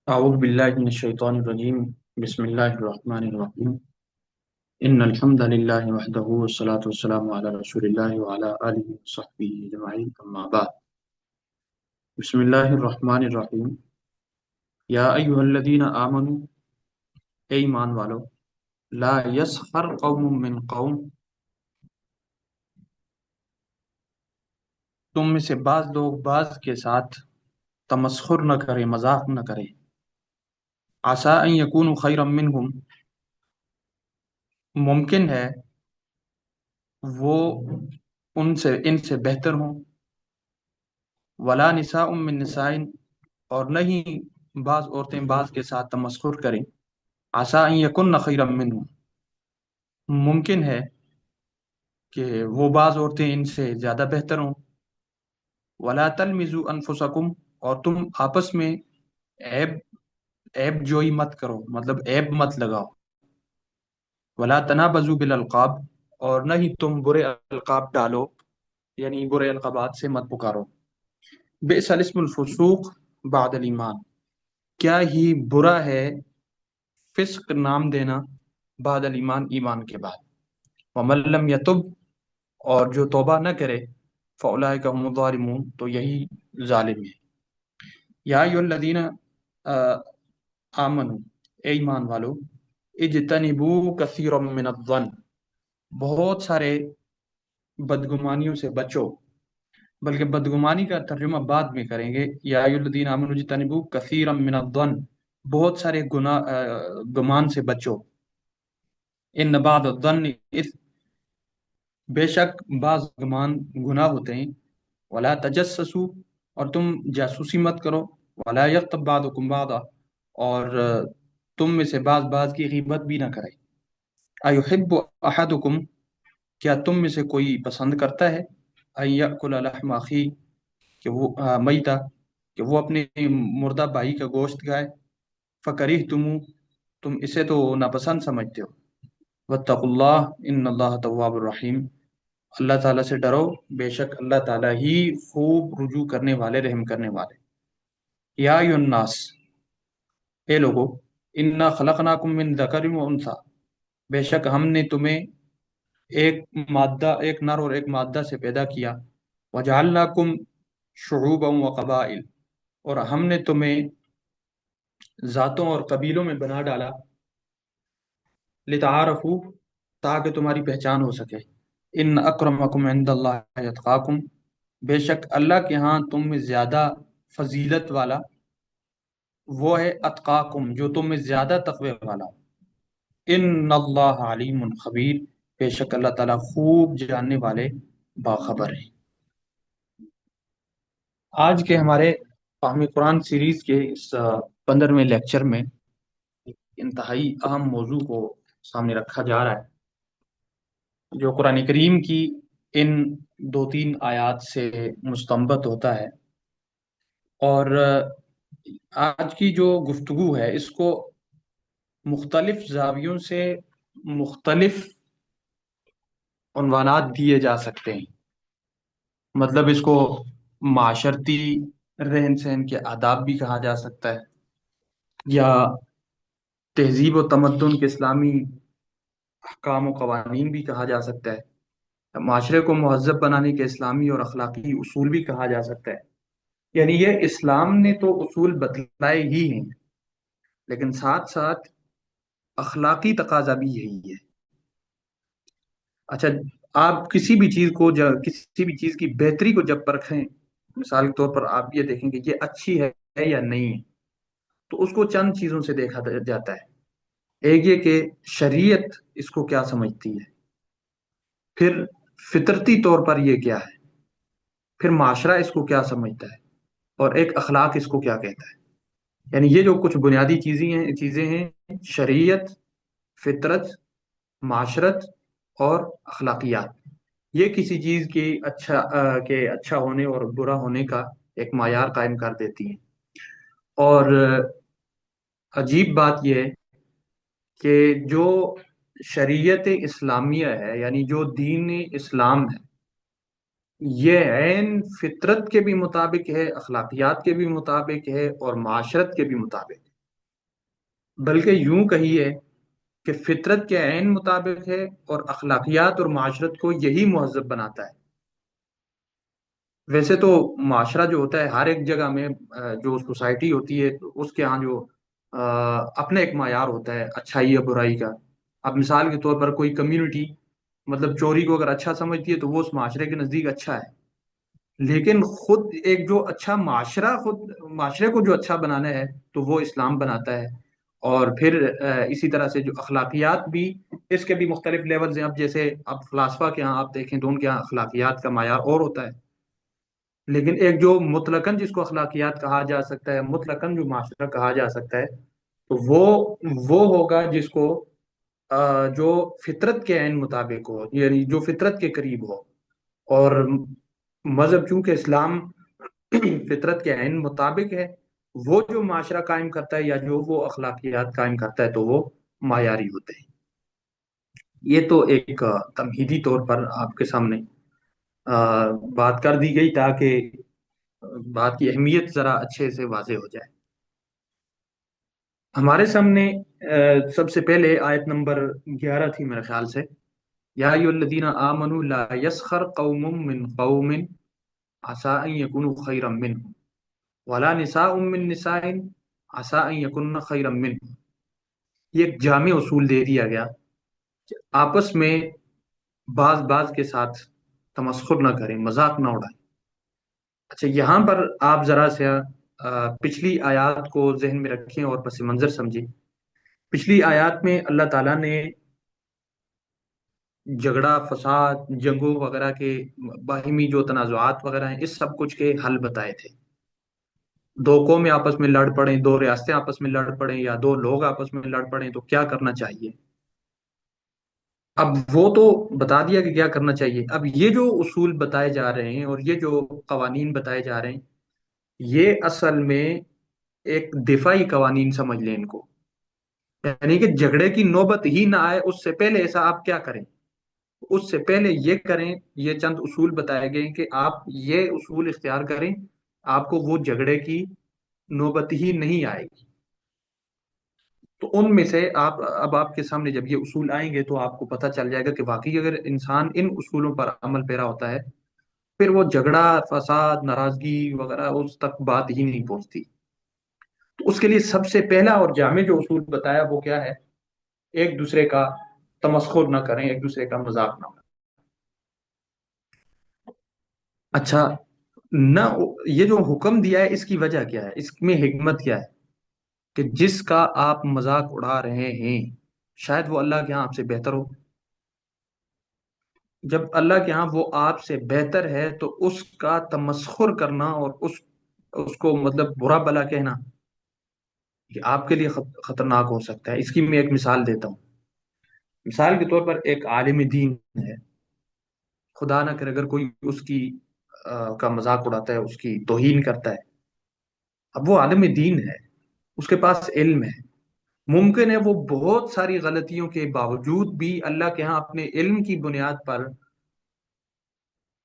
أعوذ بالله من الشيطان الرجيم. بسم الله الرحمن الرحيم. إن الحمد لله وحده والصلاة والسلام على رسول الله وعلى آله وصحبه أجمعين أما بعد. بسم الله الرحمن الرحيم. يا أيها الذين آمنوا، اے ایمان والو، لا يسخر قوم من قوم، تم میں سے بعض لوگ بعض کے ساتھ تمسخر نہ کریں، مذاق نہ کریں. عسى أن يكونوا خيرا منهم، ممکن ہے وہ ان سے بہتر ہوں. ولا نساء من نساء، اور نہیں بعض عورتیں بعض کے ساتھ تمسخر کریں. عسیٰ ان یکن خیرا منہم، ممکن ہے کہ وہ بعض عورتیں ان سے زیادہ بہتر ہوں. ولا تلمزوا انفسکم، اور تم آپس میں عیب عیب جوئی مت کرو، مطلب عیب مت لگاؤ. ولا تنابزوا بالالقاب، اور نہ ہی تم برے القاب ڈالو، یعنی برے القابات سے مت پکارو. بئس الاسم الفسوق بعد الایمان، کیا ہی برا ہے فسق نام دینا بعد الایمان، ایمان کے بعد. ومن لم یتب، اور جو توبہ نہ کرے، فاولئک هم الظالمون، تو یہی ظالم ہے. یا ایھا الذین آمنو، اے ایمان والو، اجتنبوا کثیرا من الظن، بہت سارے بدگمانیوں سے بچو. بلکہ بدگمانی کا ترجمہ بعد میں کریں گے. یا ایھا الذین آمنوا اجتنبوا کثیرا من الظن، بہت سارے گمان سے بچو. ان بعض الظن اثم، بے شک بعض گمان گناہ ہوتے ہیں. ولا تجسسوا، اور تم جاسوسی مت کرو. ولا یغتب بعضکم بعضا، اور تم میں سے بعض بعض کی غیبت بھی نہ کرے. ایحب احدکم، کیا تم میں سے کوئی پسند کرتا ہے، ان یأکل لحم اخیہ، کہ وہ میتا، کہ وہ اپنے مردہ بھائی کا گوشت کھائے. فکرہتموہ، تم اسے تو ناپسند سمجھتے ہو. واتقوا اللہ ان اللہ تواب الرحیم، اللہ تعالیٰ سے ڈرو، بے شک اللہ تعالیٰ ہی خوب رجوع کرنے والے، رحم کرنے والے. یا ایھا الناس، اے لوگو، انا خلقناکم من ذکر و انثی، بے شک ہم نے تمہیں ایک نر اور ایک مادہ سے پیدا کیا. وجعلناکم شعوبا و قبائل، اور ہم نے تمہیں ذاتوں اور قبیلوں میں بنا ڈالا. لتعارفوا، تاکہ تمہاری پہچان ہو سکے. ان اکرمکم عند اللہ اتقاکم، بے شک اللہ کے ہاں تم میں زیادہ فضیلت والا وہ ہے اتقاکم، جو تم میں زیادہ تقوی والا ہو. ان اللہ علیم خبیر، بے شک اللہ تعالیٰ خوب جاننے والے، باخبر ہے. آج کے ہمارے فہم قرآن سیریز کے اس 15ویں لیکچر میں ایک انتہائی اہم موضوع کو سامنے رکھا جا رہا ہے، جو قرآن کریم کی ان 2-3 آیات سے مستنبط ہوتا ہے. اور آج کی جو گفتگو ہے اس کو مختلف زاویوں سے مختلف عنوانات دیے جا سکتے ہیں. مطلب اس کو معاشرتی رہن سہن کے آداب بھی کہا جا سکتا ہے، یا تہذیب و تمدن کے اسلامی احکام و قوانین بھی کہا جا سکتا ہے، معاشرے کو مہذب بنانے کے اسلامی اور اخلاقی اصول بھی کہا جا سکتا ہے. یعنی یہ اسلام نے تو اصول بتلائے ہی ہیں، لیکن ساتھ ساتھ اخلاقی تقاضا بھی یہی ہے. اچھا، آپ کسی بھی چیز کو کسی بھی چیز کی بہتری کو جب پرکھیں، مثال کے طور پر آپ یہ دیکھیں کہ یہ اچھی ہے یا نہیں ہے، تو اس کو چند چیزوں سے دیکھا جاتا ہے. ایک یہ کہ شریعت اس کو کیا سمجھتی ہے، پھر فطرتی طور پر یہ کیا ہے، پھر معاشرہ اس کو کیا سمجھتا ہے، اور ایک اخلاق اس کو کیا کہتا ہے. یعنی یہ جو کچھ بنیادی چیزیں ہیں، شریعت، فطرت، معاشرت اور اخلاقیات، یہ کسی چیز کی اچھا ہونے اور برا ہونے کا ایک معیار قائم کر دیتی ہیں. اور عجیب بات یہ ہے کہ جو شریعت اسلامیہ ہے، یعنی جو دین اسلام ہے، یہ عین فطرت کے بھی مطابق ہے، اخلاقیات کے بھی مطابق ہے، اور معاشرت کے بھی مطابق ہے. بلکہ یوں کہیے کہ فطرت کے عین مطابق ہے، اور اخلاقیات اور معاشرت کو یہی مہذب بناتا ہے۔ ویسے تو معاشرہ جو ہوتا ہے ہر ایک جگہ میں، جو سوسائٹی ہوتی ہے تو اس کے ہاں جو اپنا ایک معیار ہوتا ہے اچھائی یا برائی کا۔ اب مثال کے طور پر کوئی کمیونٹی مطلب چوری کو اگر اچھا سمجھتی ہے تو وہ اس معاشرے کے نزدیک اچھا ہے، لیکن خود ایک جو اچھا معاشرہ، خود معاشرے کو جو اچھا بنانا ہے تو وہ اسلام بناتا ہے۔ اور پھر اسی طرح سے جو اخلاقیات بھی، اس کے بھی مختلف لیولز ہیں۔ اب جیسے اب فلاسفہ کے ہاں آپ دیکھیں تو ان کے ہاں اخلاقیات کا معیار اور ہوتا ہے، لیکن ایک جو مطلقاً جس کو اخلاقیات کہا جا سکتا ہے، مطلقاً جو معاشرہ کہا جا سکتا ہے، تو وہ ہوگا جس کو جو فطرت کے عین مطابق ہو، یعنی جو فطرت کے قریب ہو۔ اور مذہب چونکہ اسلام فطرت کے عین مطابق ہے، وہ جو معاشرہ قائم کرتا ہے یا جو وہ اخلاقیات قائم کرتا ہے تو وہ معیاری ہوتے ہیں۔ یہ تو ایک تمہیدی طور پر آپ کے سامنے بات کر دی گئی تاکہ بات کی اہمیت ذرا اچھے سے واضح ہو جائے۔ ہمارے سامنے سب سے پہلے آیت نمبر 11 تھی میرے خیال سے، یا ایھا الذین آمنوا لا یسخر قوم من قوم عسى ان يكونوا خیرا منهم ولا نساء من نساء عسى ان يكن خیرا منهم۔ یہ ایک جامع اصول دے دیا گیا کہ آپس میں بعض بعض کے ساتھ تمسخر نہ کریں، مذاق نہ اڑائیں۔ اچھا، یہاں پر آپ ذرا سے پچھلی آیات کو ذہن میں رکھیں اور پس منظر سمجھیں۔ پچھلی آیات میں اللہ تعالیٰ نے جھگڑا، فساد، جنگوں وغیرہ کے، باہمی جو تنازعات وغیرہ ہیں، اس سب کچھ کے حل بتائے تھے۔ دو قومیں آپس میں لڑ پڑیں، دو ریاستیں آپس میں لڑ پڑیں، یا دو لوگ آپس میں لڑ پڑیں تو کیا کرنا چاہیے۔ اب وہ تو بتا دیا کہ کیا کرنا چاہیے۔ اب یہ جو اصول بتائے جا رہے ہیں اور یہ جو قوانین بتائے جا رہے ہیں، یہ اصل میں ایک دفاعی قوانین سمجھ لیں ان کو، یعنی کہ جھگڑے کی نوبت ہی نہ آئے اس سے پہلے ایسا آپ کیا کریں، اس سے پہلے یہ کریں۔ یہ چند اصول بتائے گئے ہیں کہ آپ یہ اصول اختیار کریں، آپ کو وہ جھگڑے کی نوبت ہی نہیں آئے گی۔ تو ان میں سے آپ، اب آپ کے سامنے جب یہ اصول آئیں گے تو آپ کو پتہ چل جائے گا کہ واقعی اگر انسان ان اصولوں پر عمل پیرا ہوتا ہے، پھر وہ جھگڑا، فساد، ناراضگی وغیرہ اس تک بات ہی نہیں پہنچتی۔ تو اس کے لیے سب سے پہلا اور جامع جو اصول بتایا وہ کیا ہے؟ ایک دوسرے کا تمسخر نہ کریں، ایک دوسرے کا مذاق نہ کریں۔ اچھا، نہ یہ جو حکم دیا ہے اس کی وجہ کیا ہے، اس میں حکمت کیا ہے؟ کہ جس کا آپ مذاق اڑا رہے ہیں شاید وہ اللہ کے ہاں آپ سے بہتر ہو۔ جب اللہ کے ہاں وہ آپ سے بہتر ہے تو اس کا تمسخر کرنا اور اس کو مطلب برا بلا کہنا یہ آپ کے لیے خطرناک ہو سکتا ہے۔ اس کی میں ایک مثال دیتا ہوں۔ مثال کے طور پر ایک عالم دین ہے، خدا نہ کرے اگر کوئی اس کی کا مذاق اڑاتا ہے، اس کی توہین کرتا ہے۔ اب وہ عالم دین ہے، اس کے پاس علم ہے، ممکن ہے وہ بہت ساری غلطیوں کے باوجود بھی اللہ کے ہاں اپنے علم کی بنیاد پر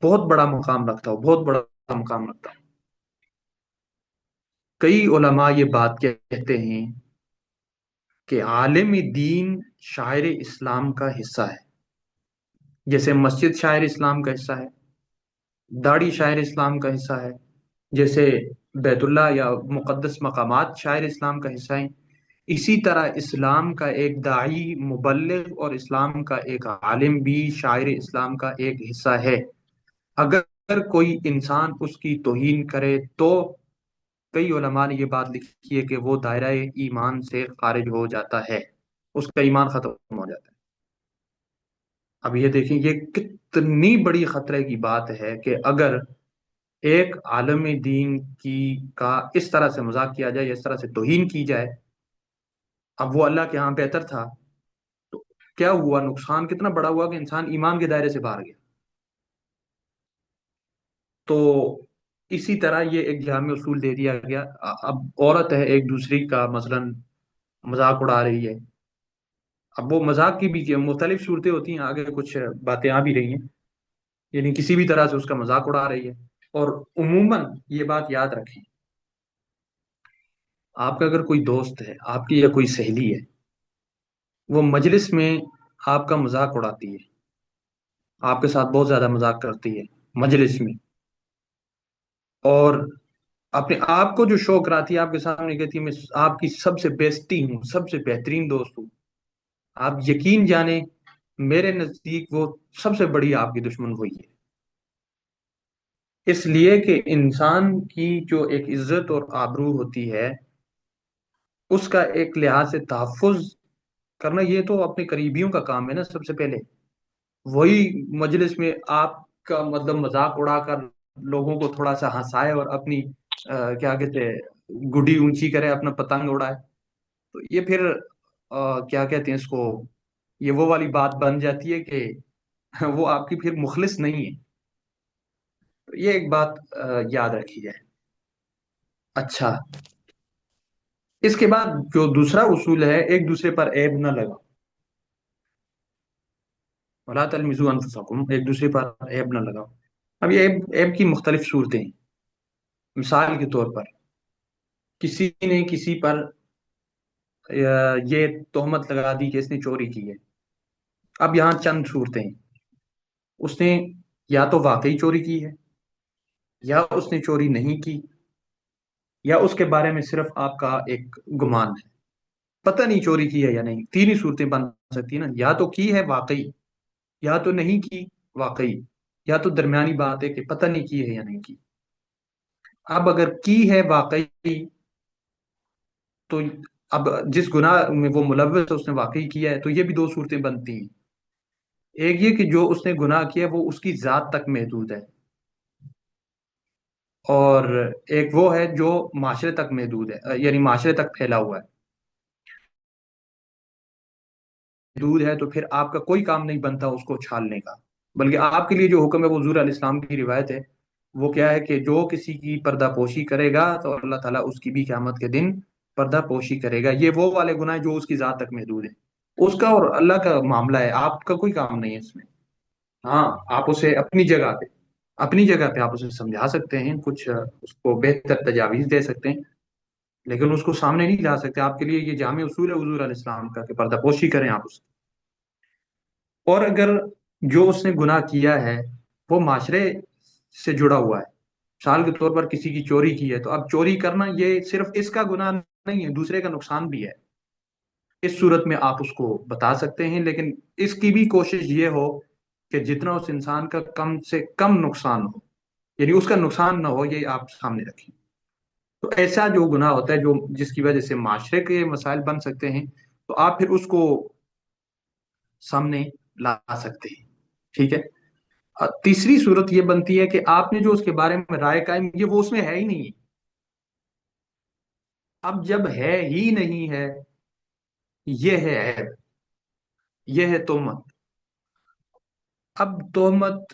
بہت بڑا مقام رکھتا ہو، بہت بڑا مقام رکھتا ہو۔ کئی علماء یہ بات کہتے ہیں کہ عالم دین شاعر اسلام کا حصہ ہے، جیسے مسجد شاعر اسلام کا حصہ ہے، داڑھی شاعر اسلام کا حصہ ہے، جیسے بیت اللہ یا مقدس مقامات شاعر اسلام کا حصہ ہیں۔ اسی طرح اسلام کا ایک داعی، مبلغ اور اسلام کا ایک عالم بھی شاعر اسلام کا ایک حصہ ہے۔ اگر کوئی انسان اس کی توہین کرے تو کئی علماء نے یہ بات لکھی ہے کہ وہ دائرہ ایمان سے خارج ہو جاتا ہے، اس کا ایمان ختم ہو جاتا ہے۔ اب یہ دیکھیں یہ کتنی بڑی خطرے کی بات ہے کہ اگر ایک عالم دین کا اس طرح سے مذاق کیا جائے یا اس طرح سے توہین کی جائے۔ اب وہ اللہ کے ہاں بہتر تھا تو کیا ہوا، نقصان کتنا بڑا ہوا کہ انسان ایمان کے دائرے سے باہر گیا۔ تو اسی طرح یہ ایک جامع اصول دے دیا گیا۔ اب عورت ہے ایک دوسری کا مثلا مذاق اڑا رہی ہے، اب وہ مذاق کی بھی مختلف صورتیں ہوتی ہیں، آگے کچھ باتیں آ بھی رہی ہیں، یعنی کسی بھی طرح سے اس کا مذاق اڑا رہی ہے۔ اور عموماً یہ بات یاد رکھیں، آپ کا اگر کوئی دوست ہے آپ کی یا کوئی سہیلی ہے، وہ مجلس میں آپ کا مذاق اڑاتی ہے، آپ کے ساتھ بہت زیادہ مذاق کرتی ہے مجلس میں، اور اپنے آپ کو جو شو کراتی ہے آپ کے سامنے کہتی ہے میں آپ کی سب سے بیسٹی ہوں، سب سے بہترین دوست ہوں، آپ یقین جانیں میرے نزدیک وہ سب سے بڑی آپ کی دشمن ہوئی ہے۔ اس لیے کہ انسان کی جو ایک عزت اور آبرو ہوتی ہے اس کا ایک لحاظ سے تحفظ کرنا، یہ تو اپنے قریبیوں کا کام ہے نا سب سے پہلے۔ وہی مجلس میں آپ کا مطلب مذاق اڑا کر لوگوں کو تھوڑا سا ہنسائے اور اپنی کیا کہتے ہیں گڈی اونچی کرے، اپنا پتنگ اڑائے، تو یہ پھر کیا کہتے ہیں اس کو، یہ وہ والی بات بن جاتی ہے کہ وہ آپ کی پھر مخلص نہیں ہے۔ تو یہ ایک بات یاد رکھی جائے۔ اچھا، اس کے بعد جو دوسرا اصول ہے، ایک دوسرے پر عیب نہ لگاؤ، ولا تلمزوا انفسکم، ایک دوسرے پر عیب نہ لگاؤ۔ اب یہ عیب کی مختلف صورتیں ہیں۔ مثال کے طور پر کسی نے کسی پر یہ تہمت لگا دی کہ اس نے چوری کی ہے۔ اب یہاں چند صورتیں ہیں، اس نے یا تو واقعی چوری کی ہے، یا اس نے چوری نہیں کی، یا اس کے بارے میں صرف آپ کا ایک گمان ہے، پتہ نہیں چوری کی ہے یا نہیں۔ تین ہی صورتیں بن سکتی ہیں نا، یا تو کی ہے واقعی، یا تو نہیں کی واقعی، یا تو درمیانی بات ہے کہ پتہ نہیں کی ہے یا نہیں کی۔ اب اگر کی ہے واقعی تو اب جس گناہ میں وہ ملوث ہے اس نے واقعی کیا ہے، تو یہ بھی دو صورتیں بنتی ہیں۔ ایک یہ کہ جو اس نے گناہ کیا ہے وہ اس کی ذات تک محدود ہے، اور ایک وہ ہے جو معاشرے تک محدود ہے، یعنی معاشرے تک پھیلا ہوا ہے۔ محدود ہے تو پھر آپ کا کوئی کام نہیں بنتا اس کو چھالنے کا، بلکہ آپ کے لیے جو حکم ہے وہ حضور علیہ السلام کی روایت ہے، وہ کیا ہے کہ جو کسی کی پردہ پوشی کرے گا تو اللہ تعالیٰ اس کی بھی قیامت کے دن پردہ پوشی کرے گا۔ یہ وہ والے گناہ جو اس کی ذات تک محدود ہے، اس کا اور اللہ کا معاملہ ہے، آپ کا کوئی کام نہیں ہے اس میں۔ ہاں، آپ اسے اپنی جگہ پہ آپ اسے سمجھا سکتے ہیں، کچھ اس کو بہتر تجاویز دے سکتے ہیں، لیکن اس کو سامنے نہیں لا سکتے۔ آپ کے لیے یہ جامع اصول ہے حضور علیہ السلام کا کہ پردہ پوشی کریں آپ اس کی۔ اور اگر جو اس نے گناہ کیا ہے وہ معاشرے سے جڑا ہوا ہے، مثال کے طور پر کسی کی چوری کی ہے، تو اب چوری کرنا یہ صرف اس کا گناہ نہیں ہے، دوسرے کا نقصان بھی ہے۔ اس صورت میں آپ اس کو بتا سکتے ہیں، لیکن اس کی بھی کوشش یہ ہو کہ جتنا اس انسان کا کم سے کم نقصان ہو، یعنی اس کا نقصان نہ ہو، یہ آپ سامنے رکھیں۔ تو ایسا جو گناہ ہوتا ہے جو جس کی وجہ سے معاشرے کے مسائل بن سکتے ہیں، تو آپ پھر اس کو سامنے لا سکتے ہیں، ٹھیک ہے۔ تیسری صورت یہ بنتی ہے کہ آپ نے جو اس کے بارے میں رائے قائم کی وہ اس میں ہے ہی نہیں ہے۔ اب جب ہے ہی نہیں ہے، یہ ہے عیب، یہ ہے تہمت۔ اب تہمت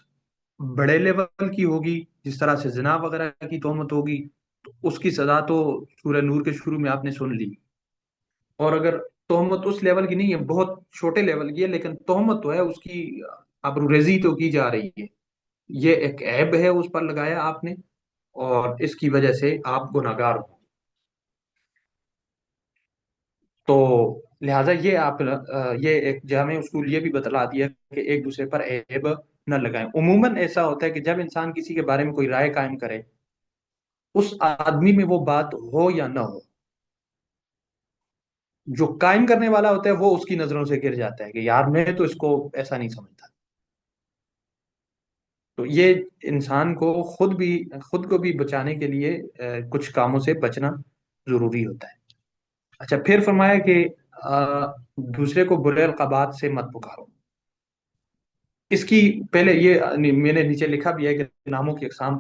بڑے لیول کی ہوگی، جس طرح سے زنا وغیرہ کی تہمت ہوگی، تو اس کی سزا تو سورہ نور کے شروع میں آپ نے سن لی۔ اور اگر تہمت اس لیول کی نہیں ہے، بہت چھوٹے لیول کی ہے، لیکن تہمت تو ہے، اس کی ابروریزی تو کی جا رہی ہے، یہ ایک عیب ہے اس پر لگایا آپ نے، اور اس کی وجہ سے آپ گناہگار ہو۔ تو لہٰذا یہ آپ یہ ایک جامع اصول یہ بھی بتلا دیا کہ ایک دوسرے پر عیب نہ لگائیں۔ عموماً ایسا ہوتا ہے کہ جب انسان کسی کے بارے میں کوئی رائے قائم کرے، اس آدمی میں وہ بات ہو یا نہ ہو، جو قائم کرنے والا ہوتا ہے وہ اس کی نظروں سے گر جاتا ہے کہ یار میں تو اس کو ایسا نہیں سمجھتا۔ تو یہ انسان کو خود کو بھی بچانے کے لیے کچھ کاموں سے بچنا ضروری ہوتا ہے۔ اچھا، پھر فرمایا کہ دوسرے کو برے القابات سے مت پکارو۔ اس کی پہلے یہ میں نے نیچے لکھا بھی ہے کہ ناموں کی اقسام،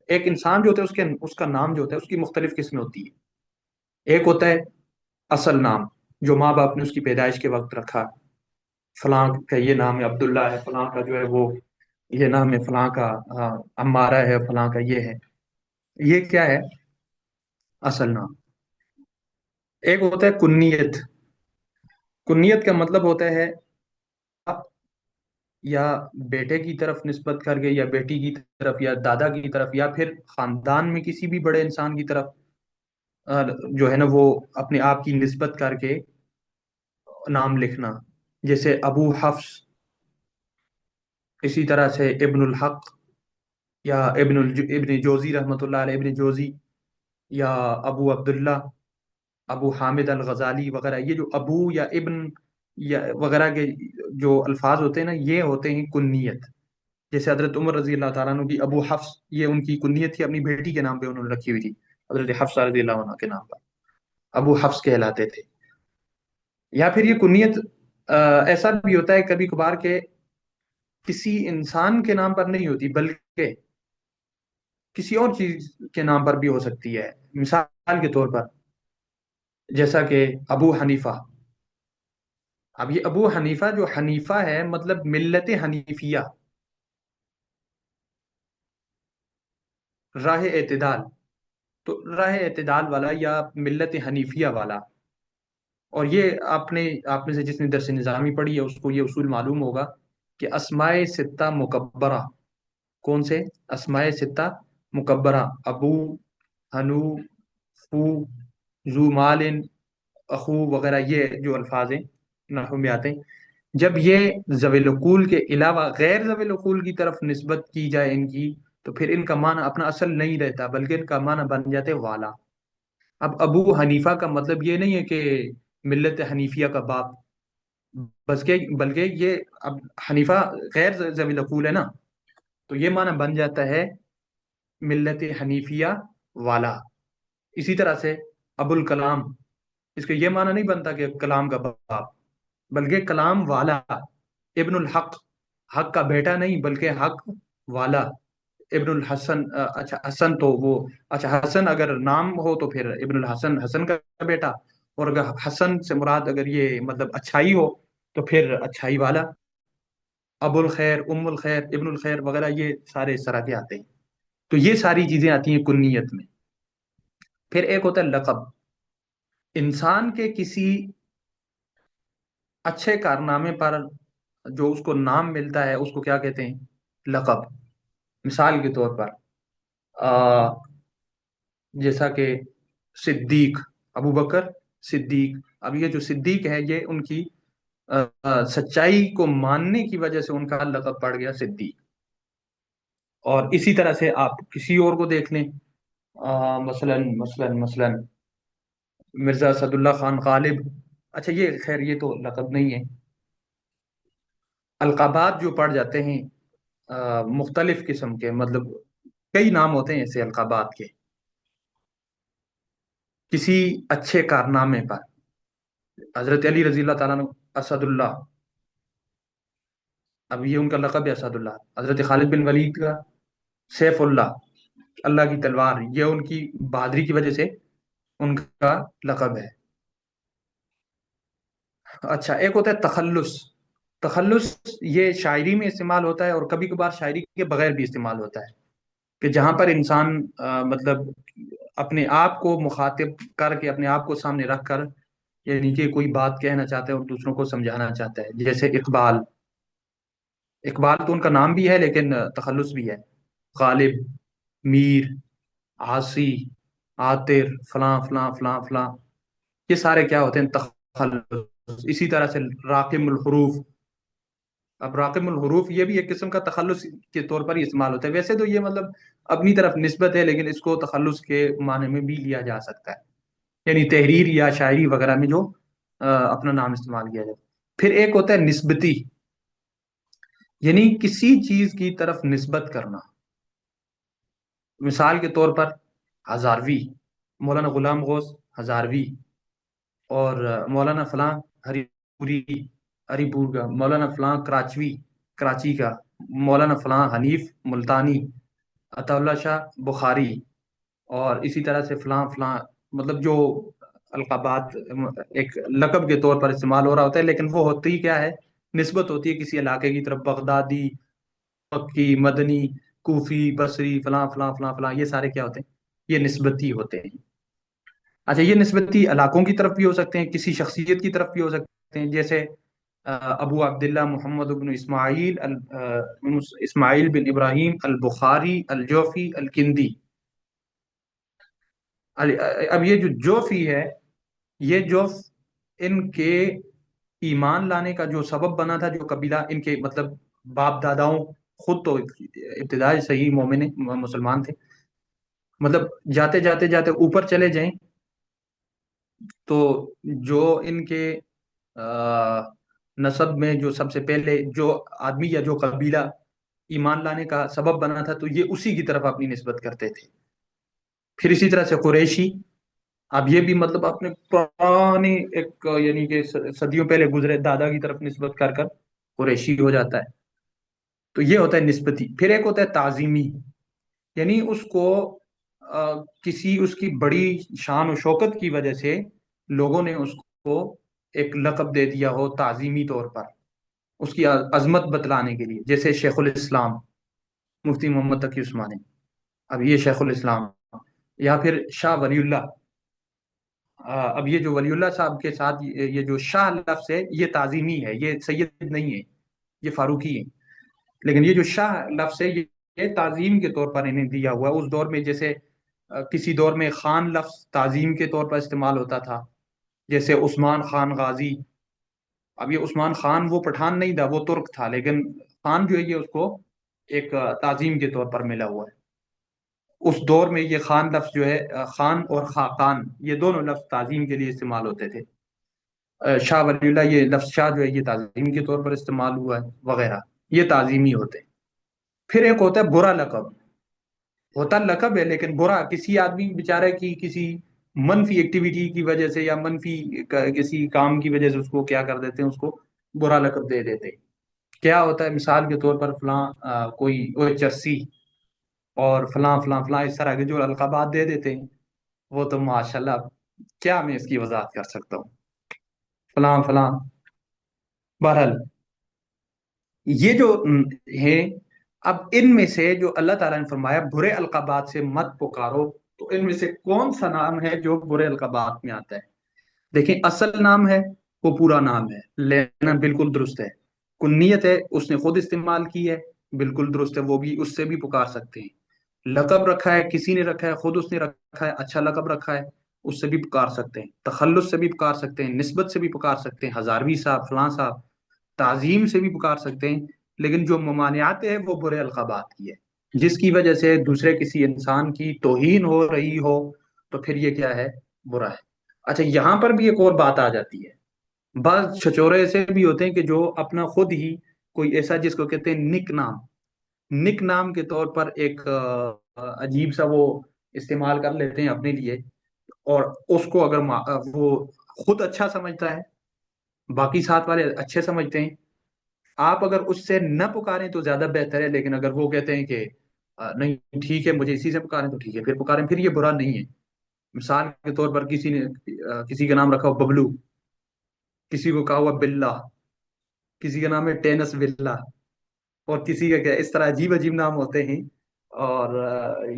ایک انسان جو ہوتا ہے اس کا نام جو ہوتا ہے اس کی مختلف قسمیں ہوتی ہے۔ ایک ہوتا ہے اصل نام، جو ماں باپ نے اس کی پیدائش کے وقت رکھا، فلاں کا یہ نام ہے عبداللہ ہے، فلاں کا جو ہے وہ یہ نام ہے، فلاں کا عمارہ ہے، فلاں کا یہ ہے، یہ کیا ہے؟ اصل نام۔ ایک ہوتا ہے کنیت۔ کنیت کا مطلب ہوتا ہے آپ یا بیٹے کی طرف نسبت کر کے، یا بیٹی کی طرف، یا دادا کی طرف، یا پھر خاندان میں کسی بھی بڑے انسان کی طرف جو ہے نا وہ اپنے آپ کی نسبت کر کے نام لکھنا، جیسے ابو حفص، اسی طرح سے ابن الحق، یا ابن جوزی رحمۃ اللہ علیہ، ابن جوزی، یا ابو عبداللہ، ابو حامد الغزالی وغیرہ. یہ جو ابو یا ابن یا وغیرہ کے جو الفاظ ہوتے ہیں نا، یہ ہوتے ہیں کنیت. جیسے حضرت عمر رضی اللہ تعالیٰ عنہ کی ابو حفص، یہ ان کی کنیت تھی، اپنی بیٹی کے نام پہ انہوں نے رکھی ہوئی تھی، حضرت حفصہ رضی اللہ عنہ کے نام پر ابو حفص کہلاتے تھے. یا پھر یہ کنیت ایسا بھی ہوتا ہے کبھی کبھار کہ کسی انسان کے نام پر نہیں ہوتی، بلکہ کسی اور چیز کے نام پر بھی ہو سکتی ہے. مثال کے طور پر جیسا کہ ابو حنیفہ. اب یہ ابو حنیفہ، جو حنیفہ ہے مطلب ملت حنیفیہ، راہ اعتدال. تو راہ اعتدال والا یا ملت حنیفیہ والا. اور یہ آپ میں سے جس نے درس نظامی پڑھی ہے اس کو یہ اصول معلوم ہوگا کہ اسماء ستہ مکبرہ. کون سے؟ اسماء ستہ مکبرہ: ابو، ہنو، فو، ذو مالن، اخو وغیرہ، یہ جو الفاظ ہیں نحو میں آتے ہیں، جب یہ ذوی العقول کے علاوہ غیر ذوی العقول کی طرف نسبت کی جائے ان کی، تو پھر ان کا معنی اپنا اصل نہیں رہتا، بلکہ ان کا معنی بن جاتے والا. اب ابو حنیفہ کا مطلب یہ نہیں ہے کہ ملت حنیفیہ کا باپ، بلکہ یہ اب حنیفہ غیر ذوی العقول ہے نا، تو یہ معنی بن جاتا ہے ملت حنیفیہ والا. اسی طرح سے ابو الکلام، اس کا یہ معنی نہیں بنتا کہ کلام کا باپ، بلکہ کلام والا. ابن الحق، حق کا بیٹا نہیں بلکہ حق والا. ابن الحسن، اچھا حسن تو وہ، اچھا حسن اگر نام ہو تو پھر ابن الحسن، حسن کا بیٹا. اور اگر حسن سے مراد اگر یہ مطلب اچھائی ہو تو پھر اچھائی والا. ابو الخیر، ام الخیر، ابن الخیر وغیرہ، یہ سارے اس طرح کے آتے ہیں. تو یہ ساری چیزیں آتی ہیں کنیت میں. پھر ایک ہوتا ہے لقب. انسان کے کسی اچھے کارنامے پر جو اس کو نام ملتا ہے اس کو کیا کہتے ہیں؟ لقب. مثال کے طور پر آ، جیسا کہ صدیق، ابو بکر صدیق. اب یہ جو صدیق ہے یہ ان کی سچائی کو ماننے کی وجہ سے ان کا لقب پڑ گیا صدیق. اور اسی طرح سے آپ کسی اور کو دیکھ لیں، مثلا مرزا اسد اللہ خان غالب. اچھا یہ خیر یہ تو لقب نہیں ہے. القابات جو پڑ جاتے ہیں مختلف قسم کے، مطلب کئی نام ہوتے ہیں ایسے القابات کے کسی اچھے کارنامے پر. حضرت علی رضی اللہ تعالیٰ عنہ اسد اللہ، اب یہ ان کا لقب ہے اسد اللہ. حضرت خالد بن ولید کا سیف اللہ، اللہ کی تلوار، یہ ان کی بہادری کی وجہ سے ان کا لقب ہے. اچھا ایک ہوتا ہے تخلص. تخلص یہ شاعری میں استعمال ہوتا ہے اور کبھی کبھار شاعری کے بغیر بھی استعمال ہوتا ہے، کہ جہاں پر انسان مطلب اپنے آپ کو مخاطب کر کے، اپنے آپ کو سامنے رکھ کر، یعنی کہ کوئی بات کہنا چاہتا ہے اور دوسروں کو سمجھانا چاہتا ہے. جیسے اقبال. اقبال تو ان کا نام بھی ہے لیکن تخلص بھی ہے. غالب، میر، عاصی، عاطر، فلاں فلاں فلاں فلاں، یہ سارے کیا ہوتے ہیں؟ تخلص. اسی طرح سے راقم الحروف. اب راقم الحروف یہ بھی ایک قسم کا تخلص کے طور پر ہی استعمال ہوتا ہے. ویسے تو یہ مطلب اپنی طرف نسبت ہے، لیکن اس کو تخلص کے معنی میں بھی لیا جا سکتا ہے، یعنی تحریر یا شاعری وغیرہ میں جو اپنا نام استعمال کیا جاتا ہے. پھر ایک ہوتا ہے نسبتی، یعنی کسی چیز کی طرف نسبت کرنا. مثال کے طور پر ہزاروی، مولانا غلام غوث ہزاروی. اور مولانا فلاں ہری پوری، ہری پور کا. مولانا فلاں کراچوی، کراچی کا. مولانا فلاں حنیف ملتانی، عطا اللہ شاہ بخاری. اور اسی طرح سے فلاں فلاں، مطلب جو القابات ایک لقب کے طور پر استعمال ہو رہا ہوتا ہے، لیکن وہ ہوتی کیا ہے؟ نسبت ہوتی ہے کسی علاقے کی طرف. بغدادی، مکی، مدنی، کوفی، بصری، فلاں فلاں فلاں فلاں، یہ سارے کیا ہوتے ہیں؟ یہ نسبتی ہوتے ہیں. اچھا یہ نسبتی علاقوں کی طرف بھی ہو سکتے ہیں، کسی شخصیت کی طرف بھی ہو سکتے ہیں. جیسے ابو عبداللہ محمد بن اسماعیل اسماعیل بن ابراہیم البخاری الجوفی الکندی. اب یہ جو جوفی ہے، یہ جوف ان کے ایمان لانے کا جو سبب بنا تھا، جو قبیلہ ان کے مطلب باپ داداؤں، خود تو ابتدائی صحیح مومن مسلمان تھے، مطلب جاتے جاتے جاتے اوپر چلے جائیں تو جو ان کے آ، نسب میں جو سب سے پہلے جو آدمی یا جو قبیلہ ایمان لانے کا سبب بنا تھا، تو یہ اسی کی طرف اپنی نسبت کرتے تھے. پھر اسی طرح سے قریشی، اب یہ بھی مطلب اپنے پرانی ایک یعنی کہ صدیوں پہلے گزرے دادا کی طرف نسبت کر کر قریشی ہو جاتا ہے. تو یہ ہوتا ہے نسبتی. پھر ایک ہوتا ہے تعظیمی، یعنی اس کو کسی اس کی بڑی شان و شوکت کی وجہ سے لوگوں نے اس کو ایک لقب دے دیا ہو تعظیمی طور پر، اس کی عظمت بتلانے کے لیے، جیسے شیخ الاسلام مفتی محمد تقی عثمانی، اب یہ شیخ الاسلام. یا پھر شاہ ولی اللہ. اب یہ جو ولی اللہ صاحب کے ساتھ یہ جو شاہ لفظ ہے، یہ تعظیمی ہے، یہ سید نہیں ہے، یہ فاروقی ہے. لیکن یہ جو شاہ لفظ ہے، یہ تعظیم کے طور پر انہیں دیا ہوا ہے. اس دور میں جیسے کسی دور میں خان لفظ تعظیم کے طور پر استعمال ہوتا تھا، جیسے عثمان خان غازی. اب یہ عثمان خان وہ پٹھان نہیں تھا، وہ ترک تھا، لیکن خان جو ہے یہ اس کو ایک تعظیم کے طور پر ملا ہوا ہے. اس دور میں یہ خان لفظ جو ہے، خان اور خاقان، یہ دونوں لفظ تعظیم کے لیے استعمال ہوتے تھے. شاہ ولی اللہ، یہ لفظ شاہ جو ہے یہ تعظیم کے طور پر استعمال ہوا ہے وغیرہ. یہ تعظیمی ہوتے ہیں. پھر ایک ہوتا ہے برا لقب. ہوتا لقب ہے لیکن برا، کسی آدمی بیچارے کی کسی منفی ایکٹیویٹی کی وجہ سے یا منفی کسی کام کی وجہ سے اس کو کیا کر دیتے ہیں، اس کو برا لقب دے دیتے ہیں. کیا ہوتا ہے، مثال کے طور پر فلاں کوئی وہ چرسی اور فلاں فلاں فلاں اس طرح کے جو القابات دے دیتے ہیں، وہ تو ماشاءاللہ کیا میں اس کی وضاحت کر سکتا ہوں، فلاں فلاں. بہرحال یہ جو ہیں، اب ان میں سے جو اللہ تعالیٰ نے فرمایا برے القابات سے مت پکارو، تو ان میں سے کون سا نام ہے جو برے القابات میں آتا ہے؟ دیکھیں، اصل نام ہے وہ پورا نام ہے، لینا بالکل درست ہے. کنیت ہے، اس نے خود استعمال کی ہے، بالکل درست ہے، وہ بھی اس سے بھی پکار سکتے ہیں. لقب رکھا ہے، کسی نے رکھا ہے، خود اس نے رکھا ہے، اچھا لقب رکھا ہے، اس سے بھی پکار سکتے ہیں. تخلص سے بھی پکار سکتے ہیں، نسبت سے بھی پکار سکتے ہیں، ہزاروی صاحب، فلاں صاحب. تعظیم سے بھی پکار سکتے ہیں. لیکن جو ممانعات ہے وہ برے القابات کی ہے، جس کی وجہ سے دوسرے کسی انسان کی توہین ہو رہی ہو، تو پھر یہ کیا ہے؟ برا ہے. اچھا، یہاں پر بھی ایک اور بات آ جاتی ہے. بعض چھچورے ایسے بھی ہوتے ہیں کہ جو اپنا خود ہی کوئی ایسا جس کو کہتے ہیں نک نام، نک نام کے طور پر ایک عجیب سا وہ استعمال کر لیتے ہیں اپنے لیے. اور اس کو اگر وہ خود اچھا سمجھتا ہے، باقی ساتھ والے اچھے سمجھتے ہیں، آپ اگر اس سے نہ پکاریں تو زیادہ بہتر ہے. لیکن اگر وہ کہتے ہیں کہ نہیں ٹھیک ہے، مجھے اسی سے پکاریں، تو ٹھیک ہے، پھر پکاریں، پھر یہ برا نہیں ہے. مثال کے طور پر کسی نے کسی کا نام رکھا ہو ببلو، کسی کو کہا ہوا بلا، کسی کا نام ہے ٹینس بلا، اور کسی کا کیا، اس طرح عجیب عجیب نام ہوتے ہیں. اور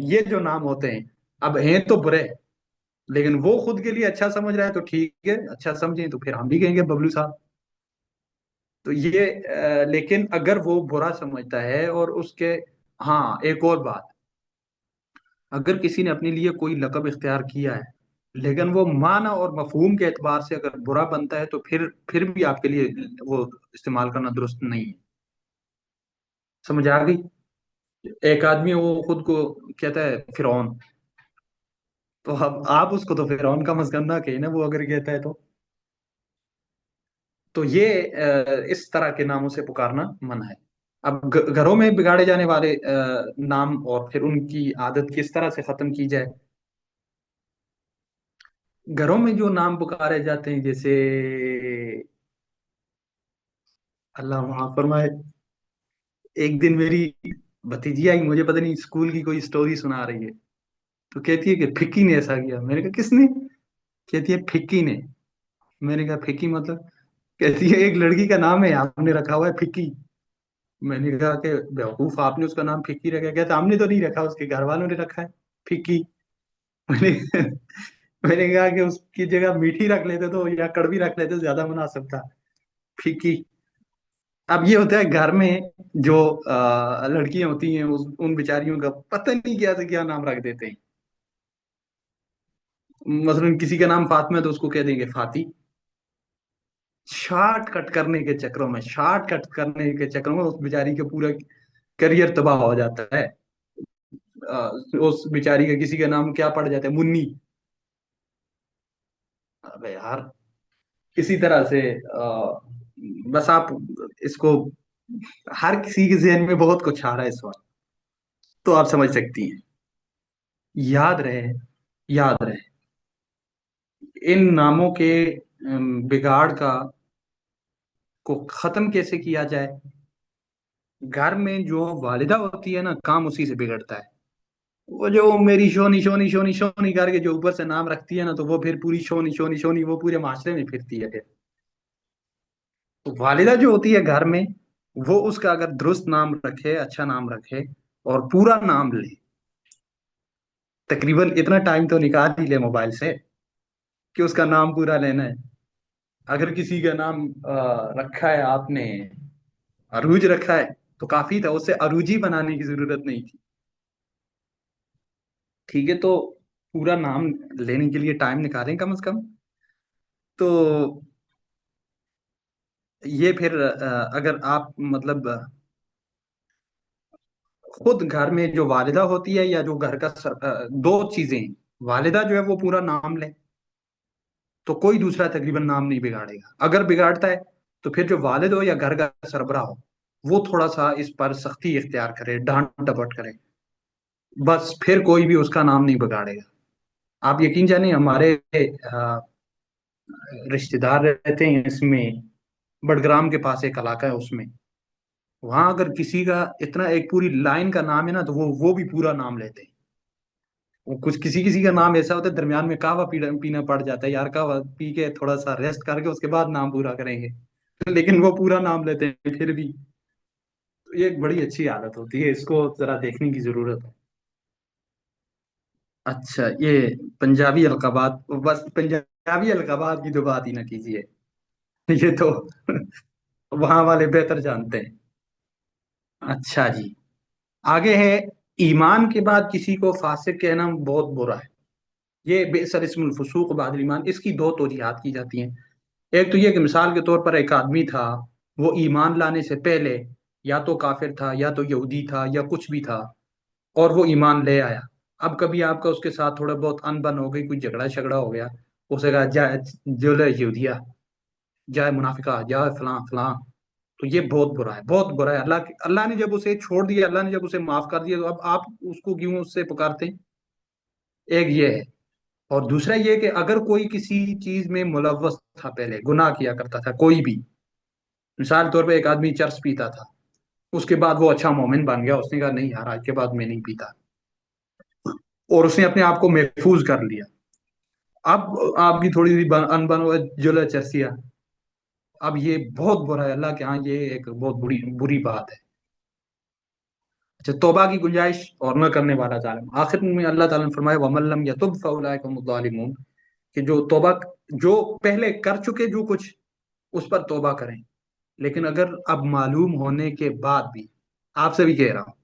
یہ جو نام ہوتے ہیں اب ہیں تو برے، لیکن وہ خود کے لیے اچھا سمجھ رہا ہے تو ٹھیک ہے، اچھا سمجھیں تو پھر ہم بھی کہیں گے ببلو صاحب. تو یہ لیکن اگر وہ برا سمجھتا ہے اور اس کے، ہاں ایک اور بات، اگر کسی نے اپنے لیے کوئی لقب اختیار کیا ہے لیکن وہ معنی اور مفہوم کے اعتبار سے اگر برا بنتا ہے، تو پھر بھی آپ کے لیے وہ استعمال کرنا درست نہیں ہے. سمجھ آ گئی؟ ایک آدمی وہ خود کو کہتا ہے فرعون، تو اب آپ اس کو تو فرعون کا مسکن نہ کہیں نا، وہ اگر کہتا ہے تو یہ اس طرح کے ناموں سے پکارنا منع ہے. اب گھروں میں بگاڑے جانے والے نام اور پھر ان کی عادت کس طرح سے ختم کی جائے. گھروں میں جو نام پکارے جاتے ہیں، جیسے اللہ معاف فرمائے، ایک دن میری بھتیجی آئی، مجھے پتہ نہیں اسکول کی کوئی سٹوری سنا رہی ہے، تو کہتی ہے کہ پھکی نے ایسا کیا. میں نے کہا کس نے؟ کہتی ہے پھکی نے. میں نے کہا پھکی مطلب؟ کہتی ہے ایک لڑکی کا نام ہے، آپ نے رکھا ہوا ہے پھکی. میں نے کہا کہ بیوقوف، آپ نے اس کا نام پھکی رکھا؟ کہتا ہم نے تو نہیں رکھا، اس کے گھر والوں نے رکھا ہے پھکی. میں نے میں نے کہا کہ اس کی جگہ میٹھی رکھ لیتے تو، یا کڑوی رکھ لیتے، زیادہ مناسب تھا پھکی. اب یہ ہوتا ہے گھر میں جو لڑکیاں ہوتی ہیں، ان بیچاریوں کا پتہ نہیں کیا سے کیا نام رکھ دیتے ہیں. مثلاً کسی کا نام فاطمہ ہے تو اس کو کہہ دیں گے فاتی. شارٹ کٹ کرنے کے چکروں میں، شارٹ کٹ کرنے کے چکروں میں اس بیچاری کا پورا کریئر تباہ ہو جاتا ہے. اس بیچاری کا کسی کا نام کیا پڑ جاتا ہے، منی. ابے یار، اسی طرح سے بس آپ اس کو، ہر کسی کے ذہن میں بہت کچھ آ رہا ہے اس وقت، تو آپ سمجھ سکتی ہیں. یاد رہے، یاد رہے ان ناموں کے بگاڑ کا کو ختم کیسے کیا جائے. گھر میں جو والدہ ہوتی ہے نا، کام اسی سے بگڑتا ہے. وہ جو میری شونی شونی شونی شونی کر کے جو اوپر سے نام رکھتی ہے نا، تو وہ پھر پوری شونی شونی شونی وہ پورے معاشرے میں پھرتی ہے پھر. تو والدہ جو ہوتی ہے گھر میں، وہ اس کا اگر درست نام رکھے، اچھا نام رکھے اور پورا نام لے، تقریباً اتنا ٹائم تو نکال ہی لے موبائل سے کہ اس کا نام پورا لینا ہے. اگر کسی کا نام رکھا ہے آپ نے، عروج رکھا ہے، تو کافی تھا، اس سے عروجی بنانے کی ضرورت نہیں تھی. ٹھیک ہے، تو پورا نام لینے کے لیے ٹائم نکالیں کم از کم. تو یہ پھر اگر آپ مطلب خود گھر میں جو والدہ ہوتی ہے یا جو گھر کا دو چیزیں ہیں. والدہ جو ہے وہ پورا نام لے تو کوئی دوسرا تقریباً نام نہیں بگاڑے گا. اگر بگاڑتا ہے تو پھر جو والد ہو یا گھر کا سربراہ ہو، وہ تھوڑا سا اس پر سختی اختیار کرے، ڈانٹ ڈپٹ کرے، بس پھر کوئی بھی اس کا نام نہیں بگاڑے گا. آپ یقین جانیں، ہمارے آ، رشتے دار رہتے ہیں اس میں، بڑگرام کے پاس ایک علاقہ ہے اس میں. وہاں اگر کسی کا اتنا ایک پوری لائن کا نام ہے نا، تو وہ بھی پورا نام لیتے ہیں. وہ کچھ کسی کسی کا نام ایسا ہوتا ہے درمیان میں کہوا پینا پڑ جاتا ہے، یار کہوا پی کے تھوڑا سا ریسٹ کر کے اس کے بعد نام پورا کریں گے. لیکن وہ پورا نام لیتے ہیں پھر بھی. تو یہ ایک بڑی اچھی عادت ہوتی ہے، اس کو ذرا دیکھنے کی ضرورت ہے. اچھا، یہ پنجابی القابات، بس پنجابی القابات کی تو بات ہی نہ کیجیے. یہ تو وہاں والے بہتر جانتے ہیں. اچھا جی، آگے ہے، ایمان کے بعد کسی کو فاسق کہنا بہت برا ہے. یہ بئس الاسم الفسوق بعد الایمان، اس کی دو توجیحات کی جاتی ہیں. ایک تو یہ کہ مثال کے طور پر ایک آدمی تھا، وہ ایمان لانے سے پہلے یا تو کافر تھا یا تو یہودی تھا یا کچھ بھی تھا، اور وہ ایمان لے آیا. اب کبھی آپ کا اس کے ساتھ تھوڑا بہت ان بن ہو گئی، کوئی جھگڑا شگڑا ہو گیا، اسے کہا جا جو لے یہودیا، جائے منافقہ، جائے فلاں فلاں. تو یہ بہت برا ہے، بہت برا ہے. اللہ نے جب اسے چھوڑ دیا، اللہ نے جب اسے معاف کر دیا، تو اب آپ اس کو کیوں اس سے پکارتے ہیں؟ ایک یہ ہے. اور دوسرا یہ کہ اگر کوئی کسی چیز میں ملوث تھا، پہلے گناہ کیا کرتا تھا کوئی بھی، مثال طور پہ ایک آدمی چرس پیتا تھا، اس کے بعد وہ اچھا مومن بن گیا، اس نے کہا نہیں یار آج کے بعد میں نہیں پیتا، اور اس نے اپنے آپ کو محفوظ کر لیا. اب آپ کی تھوڑی سی انبن ہو جلا چرسیا، اب یہ بہت برا ہے اللہ کے ہاں، یہ ایک بہت بری بری بات ہے. اچھا، توبہ کی گنجائش اور نہ کرنے والا ظالم. آخر میں اللہ تعالیٰ نے فرمایا وَمَن لَّمْ يَتُبْ فَأُولَٰئِكَ هُمُ الظَّالِمُونَ، کہ جو توبہ، جو پہلے کر چکے جو کچھ، اس پر توبہ کریں. لیکن اگر اب معلوم ہونے کے بعد بھی، آپ سے بھی کہہ رہا ہوں،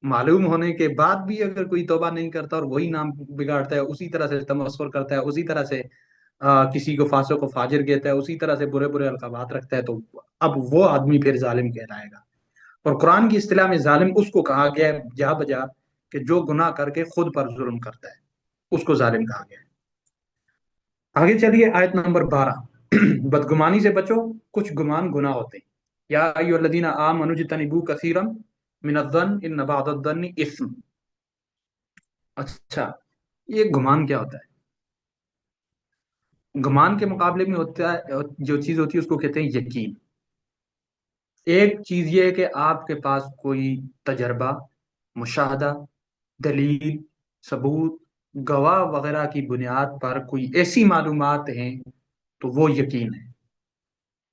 معلوم ہونے کے بعد بھی اگر کوئی توبہ نہیں کرتا اور وہی نام بگاڑتا ہے، اسی طرح سے تمسخر کرتا ہے، اسی طرح سے کسی کو فاسق و فاجر کہتا ہے، اسی طرح سے برے برے القابات رکھتا ہے، تو اب وہ آدمی پھر ظالم کہلائے گا. اور قرآن کی اصطلاح میں ظالم اس کو کہا گیا ہے جا بجا کہ جو گناہ کر کے خود پر ظلم کرتا ہے، اس کو ظالم کہا گیا ہے. آگے چلیے، آیت نمبر 12. بدگمانی سے بچو، کچھ گمان گناہ ہوتے ہیں. یا ایھا الذین آمنوا اجتنبوا کثیرا من الظن ان بعض الظن اثم. اچھا، یہ گمان کیا ہوتا ہے؟ گمان کے مقابلے میں ہوتا ہے جو چیز ہوتی ہے اس کو کہتے ہیں یقین. ایک چیز یہ ہے کہ آپ کے پاس کوئی تجربہ، مشاہدہ، دلیل، ثبوت، گواہ وغیرہ کی بنیاد پر کوئی ایسی معلومات ہیں، تو وہ یقین ہے.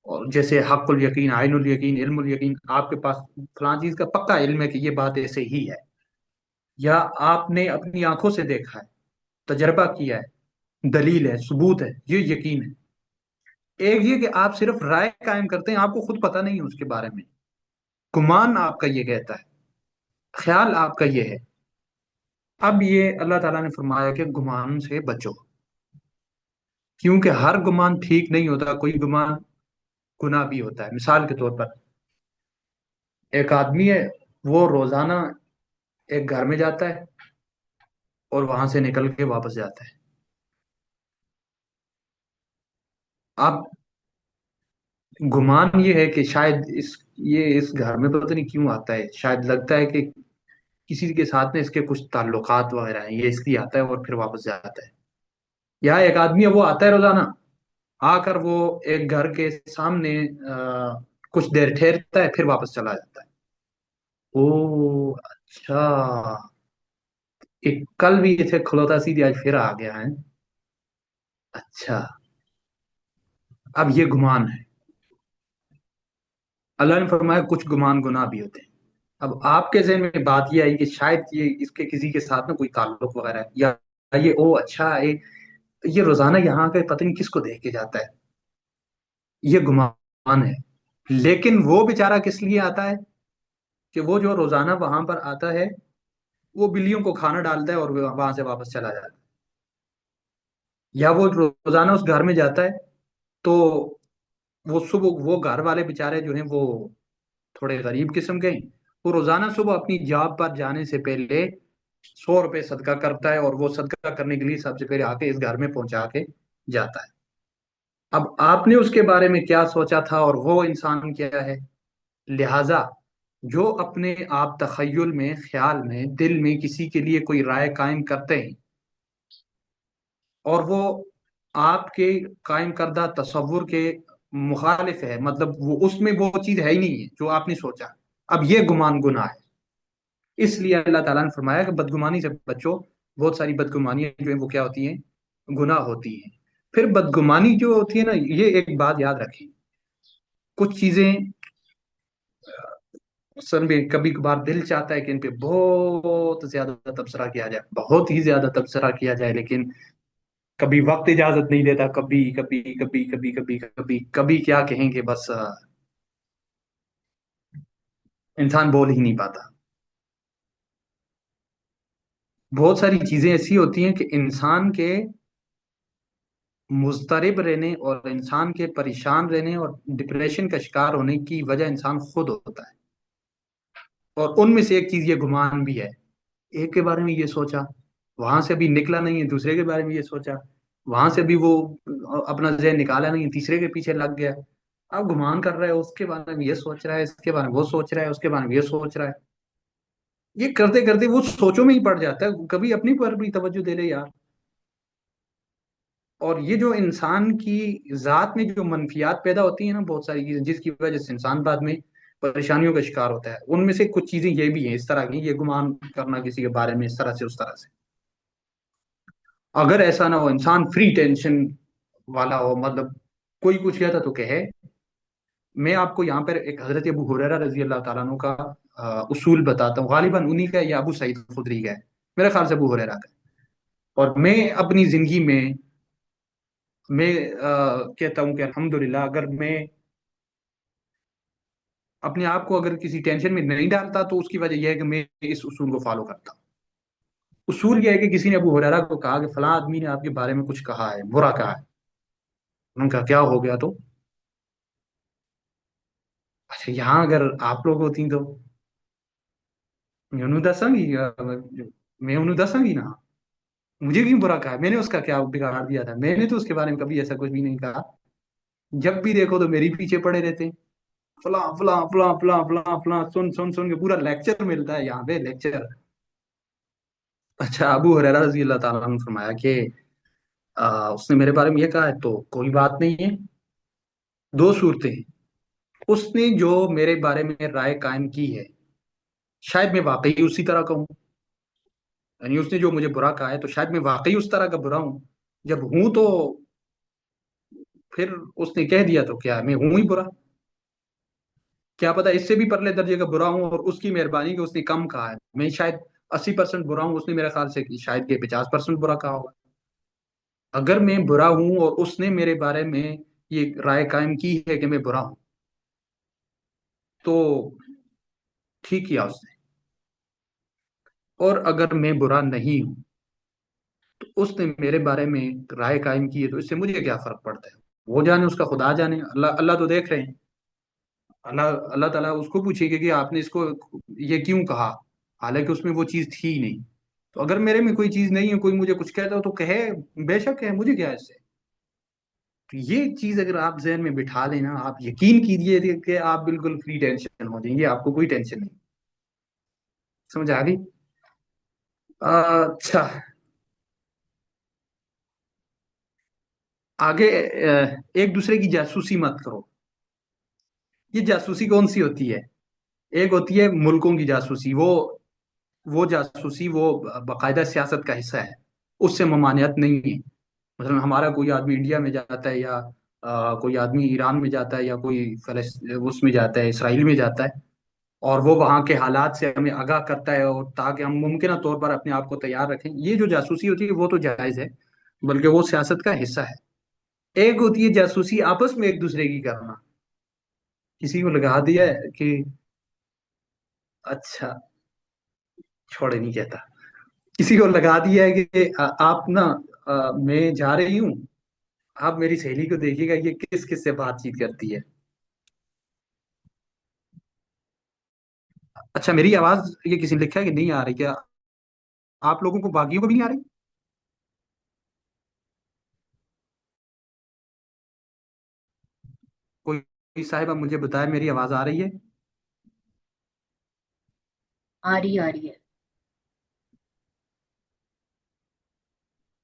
اور جیسے حق الیقین، عین الیقین، علم الیقین، آپ کے پاس فلاں چیز کا پکا علم ہے کہ یہ بات ایسے ہی ہے، یا آپ نے اپنی آنکھوں سے دیکھا ہے، تجربہ کیا ہے، دلیل ہے، ثبوت ہے، یہ یقین ہے. ایک یہ کہ آپ صرف رائے قائم کرتے ہیں، آپ کو خود پتہ نہیں ہے اس کے بارے میں، گمان آپ کا یہ کہتا ہے، خیال آپ کا یہ ہے. اب یہ اللہ تعالیٰ نے فرمایا کہ گمان سے بچو. کیونکہ ہر گمان ٹھیک نہیں ہوتا، کوئی گمان گناہ بھی ہوتا ہے۔ مثال کے طور پر ایک آدمی ہے، وہ روزانہ ایک گھر میں جاتا ہے اور وہاں سے نکل کے واپس جاتا ہے۔ اب گمان یہ ہے کہ شاید یہ اس گھر میں پتہ نہیں کیوں آتا ہے، شاید لگتا ہے کہ کسی کے ساتھ اس کے کچھ تعلقات وغیرہ ہیں، یہ اس لیے آتا ہے اور پھر واپس جاتا ہے۔ یا ایک آدمی ہے، وہ آتا ہے روزانہ، آ کر وہ ایک گھر کے سامنے کچھ دیر ٹھہرتا ہے، پھر واپس چلا جاتا ہے۔ او اچھا، ایک کل بھی تھے کھلوتا سیدھی، آج پھر آ گیا ہے۔ اچھا، اب یہ گمان ہے۔ اللہ نے فرمایا کچھ گمان گناہ بھی ہوتے ہیں۔ اب آپ کے ذہن میں بات یہ آئی کہ شاید یہ اس کے کسی کے ساتھ نا کوئی تعلق وغیرہ ہے، یا یہ او اچھا ہے، یہ روزانہ یہاں کے پتہ نہیں کس کو دیکھ کے جاتا ہے، یہ گمان ہے۔ لیکن وہ بیچارہ کس لیے آتا ہے؟ کہ وہ جو روزانہ وہاں پر آتا ہے، وہ بلیوں کو کھانا ڈالتا ہے اور وہاں سے واپس چلا جاتا ہے۔ یا وہ روزانہ اس گھر میں جاتا ہے، تو وہ صبح وہ گھر والے بیچارے جو ہیں وہ تھوڑے غریب قسم کے ہیں، وہ روزانہ صبح اپنی جاب پر جانے سے پہلے 100 روپے صدقہ کرتا ہے، اور وہ صدقہ کرنے کے لیے سب سے پہلے آ کے اس گھر میں پہنچا کے جاتا ہے۔ اب آپ نے اس کے بارے میں کیا سوچا تھا اور وہ انسان کیا ہے؟ لہذا جو اپنے آپ تخیل میں، خیال میں، دل میں کسی کے لیے کوئی رائے قائم کرتے ہیں، اور وہ آپ کے قائم کردہ تصور کے مخالف ہے، مطلب وہ اس میں وہ چیز ہے ہی نہیں ہے جو آپ نے سوچا، اب یہ گمان گناہ ہے۔ اس لیے اللہ تعالیٰ نے فرمایا کہ بدگمانی سے بچو، بہت ساری بدگمانیاں جو ہیں وہ کیا ہوتی ہیں؟ گناہ ہوتی ہیں۔ پھر بدگمانی جو ہوتی ہے نا، یہ ایک بات یاد رکھیں، کچھ چیزیں اصل میں کبھی کبھار دل چاہتا ہے کہ ان پہ بہت زیادہ تبصرہ کیا جائے، بہت ہی زیادہ تبصرہ کیا جائے، لیکن کبھی وقت اجازت نہیں دیتا، کبھی کبھی کبھی کبھی کبھی کبھی کبھی کیا کہیں گے، بس انسان بول ہی نہیں پاتا۔ بہت ساری چیزیں ایسی ہوتی ہیں کہ انسان کے مضطرب رہنے اور انسان کے پریشان رہنے اور ڈپریشن کا شکار ہونے کی وجہ انسان خود ہوتا ہے، اور ان میں سے ایک چیز یہ گمان بھی ہے۔ ایک کے بارے میں یہ سوچا، وہاں سے بھی نکلا نہیں ہے، دوسرے کے بارے میں یہ سوچا، وہاں سے بھی وہ اپنا ذہن نکالا نہیں ہے، تیسرے کے پیچھے لگ گیا۔ اب گمان کر رہا ہے، اس کے بارے میں یہ سوچ رہا ہے، اس کے بارے میں وہ سوچ رہا ہے، اس کے بارے میں یہ سوچ رہا ہے، یہ کرتے کرتے وہ سوچوں میں ہی پڑ جاتا ہے۔ کبھی اپنی پر بھی توجہ دے لے یار۔ اور یہ جو انسان کی ذات میں جو منفیات پیدا ہوتی ہیں نا، بہت ساری چیزیں جس کی وجہ سے انسان بعد میں پریشانیوں کا شکار ہوتا ہے، ان میں سے کچھ چیزیں یہ بھی ہیں اس طرح کی، یہ گمان کرنا کسی کے بارے میں اس طرح سے اس طرح سے۔ اگر ایسا نہ ہو، انسان فری ٹینشن والا ہو، مطلب کوئی کچھ کہتا تو کہے۔ میں آپ کو یہاں پر ایک حضرت ابو ہریرہ رضی اللہ تعالیٰ عنہ کا اصول بتاتا ہوں، غالباً انہی کا ہے یا ابو سعید خدری کا ہے، میرے خیال سے ابو ہریرہ کا ہے۔ اور میں اپنی زندگی میں کہتا ہوں کہ الحمدللہ، اگر میں اپنے آپ کو اگر کسی ٹینشن میں نہیں ڈالتا تو اس کی وجہ یہ ہے کہ میں اس اصول کو فالو کرتا ہوں۔ اصول یہ ہے کہ کسی نے ابو ہریرہ کو کہا کہ فلاں آدمی نے آپ کے بارے میں کچھ کہا ہے، برا کہا ہے۔ انہوں نے کہا کیا ہو گیا؟ تو اچھا، یہاں اگر آپ لوگ ہوتی تو میں انہوں دساں گی، میں انہوں دساں گی نا، مجھے کیوں برا کہا ہے؟ میں نے اس کا کیا بگاڑ دیا تھا؟ میں نے تو اس کے بارے میں کبھی ایسا کچھ بھی نہیں کہا۔ جب بھی دیکھو تو میری پیچھے پڑے رہتے ہیں، فلاں فلاں فلاں فلاں فلاں فلاں، سن سن سن کے پورا لیکچر ملتا ہے یہاں پہ، لیکچر۔ اچھا، ابو ہریرہ رضی اللہ تعالیٰ عنہ نے فرمایا کہ اس نے میرے بارے میں یہ کہا ہے تو کوئی بات نہیں ہے، دو صورتیں ہیں۔ اس نے جو میرے بارے میں رائے قائم کی ہے، شاید میں واقعی اسی طرح کا ہوں، یعنی اس نے جو مجھے برا کہا ہے تو شاید میں واقعی اس طرح کا برا ہوں۔ جب ہوں تو پھر اس نے کہہ دیا تو کیا میں ہوں ہی برا؟ کیا پتا اس سے بھی پرلے درجے کا برا ہوں، اور اس کی مہربانی کہ اس نے کم کہا ہے، میں شاید 80% برا ہوں، اس نے میرے خیال سے شاید کہ 50% برا کہا ہوگا۔ اگر میں برا ہوں اور اس نے میرے بارے میں یہ رائے قائم کی ہے کہ میں برا ہوں، تو ٹھیک کیا اس نے۔ اور اگر میں برا نہیں ہوں اس نے میرے بارے میں رائے قائم کی ہے، تو اس سے مجھے کیا فرق پڑتا ہے؟ وہ جانے، اس کا خدا جانے، اللہ اللہ تو دیکھ رہے ہیں۔ اللہ تعالیٰ اس کو پوچھے گا کہ آپ نے اس کو یہ کیوں کہا، حالانکہ اس میں وہ چیز تھی ہی نہیں۔ تو اگر میرے میں کوئی چیز نہیں ہے، کوئی مجھے کچھ کہتا ہو تو کہے، بے شک ہے، مجھے کیا ہے اس سے؟ تو یہ چیز اگر آپ ذہن میں بٹھا لیں نا، آپ یقین کیجئے کہ آپ بالکل فری ٹینشن ہو جائیں گے، آپ کو کوئی ٹینشن نہیں۔ سمجھ آ گئی؟ اچھا، آگے ایک دوسرے کی جاسوسی مت کرو۔ یہ جاسوسی کون سی ہوتی ہے؟ ایک ہوتی ہے ملکوں کی جاسوسی، وہ جاسوسی وہ باقاعدہ سیاست کا حصہ ہے، اس سے ممانعت نہیں ہے۔ مثلا ہمارا کوئی آدمی انڈیا میں جاتا ہے، یا کوئی آدمی ایران میں جاتا ہے، یا کوئی اس میں جاتا ہے، اسرائیل میں جاتا ہے، اور وہ وہاں کے حالات سے ہمیں آگاہ کرتا ہے، اور تاکہ ہم ممکنہ طور پر اپنے آپ کو تیار رکھیں، یہ جو جاسوسی ہوتی ہے وہ تو جائز ہے، بلکہ وہ سیاست کا حصہ ہے۔ ایک ہوتی ہے جاسوسی آپس میں ایک دوسرے کی کرنا، کسی کو لگا دیا ہے کہ اچھا، چھوڑے نہیں کہتا، کسی کو لگا دیا ہے کہ آپ نا، میں جا رہی ہوں، آپ میری سہیلی کو دیکھیے گا یہ کس کس سے بات چیت کرتی ہے۔ اچھا، میری آواز یہ کسی نے لکھا ہے کہ نہیں آ رہی کیا؟ آپ لوگوں کو، باقیوں کو بھی نہیں آ رہی؟ کوئی صاحبہ مجھے بتائے میری آواز آ رہی ہے؟ آ رہی ہے۔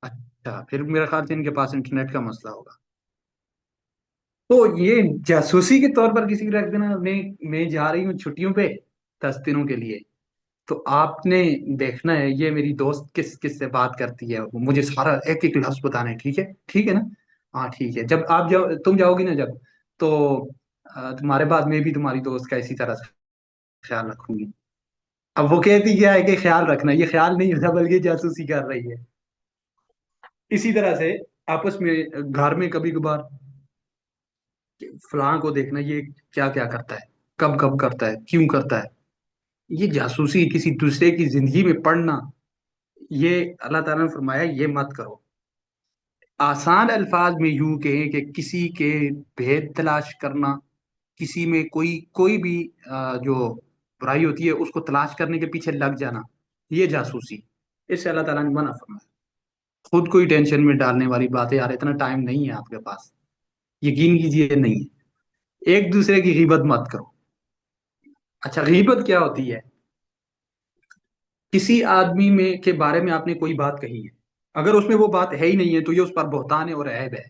اچھا، پھر میرا خیال سے ان کے پاس انٹرنیٹ کا مسئلہ ہوگا۔ تو یہ جاسوسی کے طور پر کسی کو رکھ دینا، میں جا رہی ہوں چھٹیوں پہ 10 دنوں کے لیے، تو آپ نے دیکھنا ہے یہ میری دوست کس کس سے بات کرتی ہے، وہ مجھے سارا ایک ایک لفظ بتانا ہے، ٹھیک ہے؟ ٹھیک ہے نا؟ ہاں ٹھیک ہے، جب آپ جاؤ، تم جاؤ گی نا جب، تو تمہارے بعد میں بھی تمہاری دوست کا اسی طرح سے خیال رکھوں گی۔ اب وہ کہتی کیا ہے کہ خیال رکھنا، یہ خیال نہیں ہوتا بلکہ جاسوسی کر رہی ہے۔ اسی طرح سے آپس میں گھر میں کبھی کبھار فلاں کو دیکھنا، یہ کیا کیا کرتا ہے، کب کب کرتا ہے، کیوں کرتا ہے، یہ جاسوسی کسی دوسرے کی زندگی میں پڑنا، یہ اللہ تعالیٰ نے فرمایا یہ مت کرو۔ آسان الفاظ میں یوں کہیں کہ کسی کے بھید تلاش کرنا، کسی میں کوئی بھی جو برائی ہوتی ہے اس کو تلاش کرنے کے پیچھے لگ جانا، یہ جاسوسی، اس سے اللہ تعالیٰ نے منع فرمایا۔ خود کوئی ٹینشن میں ڈالنے والی باتیں، یار اتنا ٹائم نہیں ہے آپ کے پاس، یقین کیجیے نہیں ہے۔ ایک دوسرے کی غیبت مت کرو۔ اچھا، غیبت کیا ہوتی ہے؟ کسی آدمی میں کے بارے میں آپ نے کوئی بات کہی ہے، اگر اس میں وہ بات ہے ہی نہیں ہے تو یہ اس پر بہتان ہے اور عیب ہے۔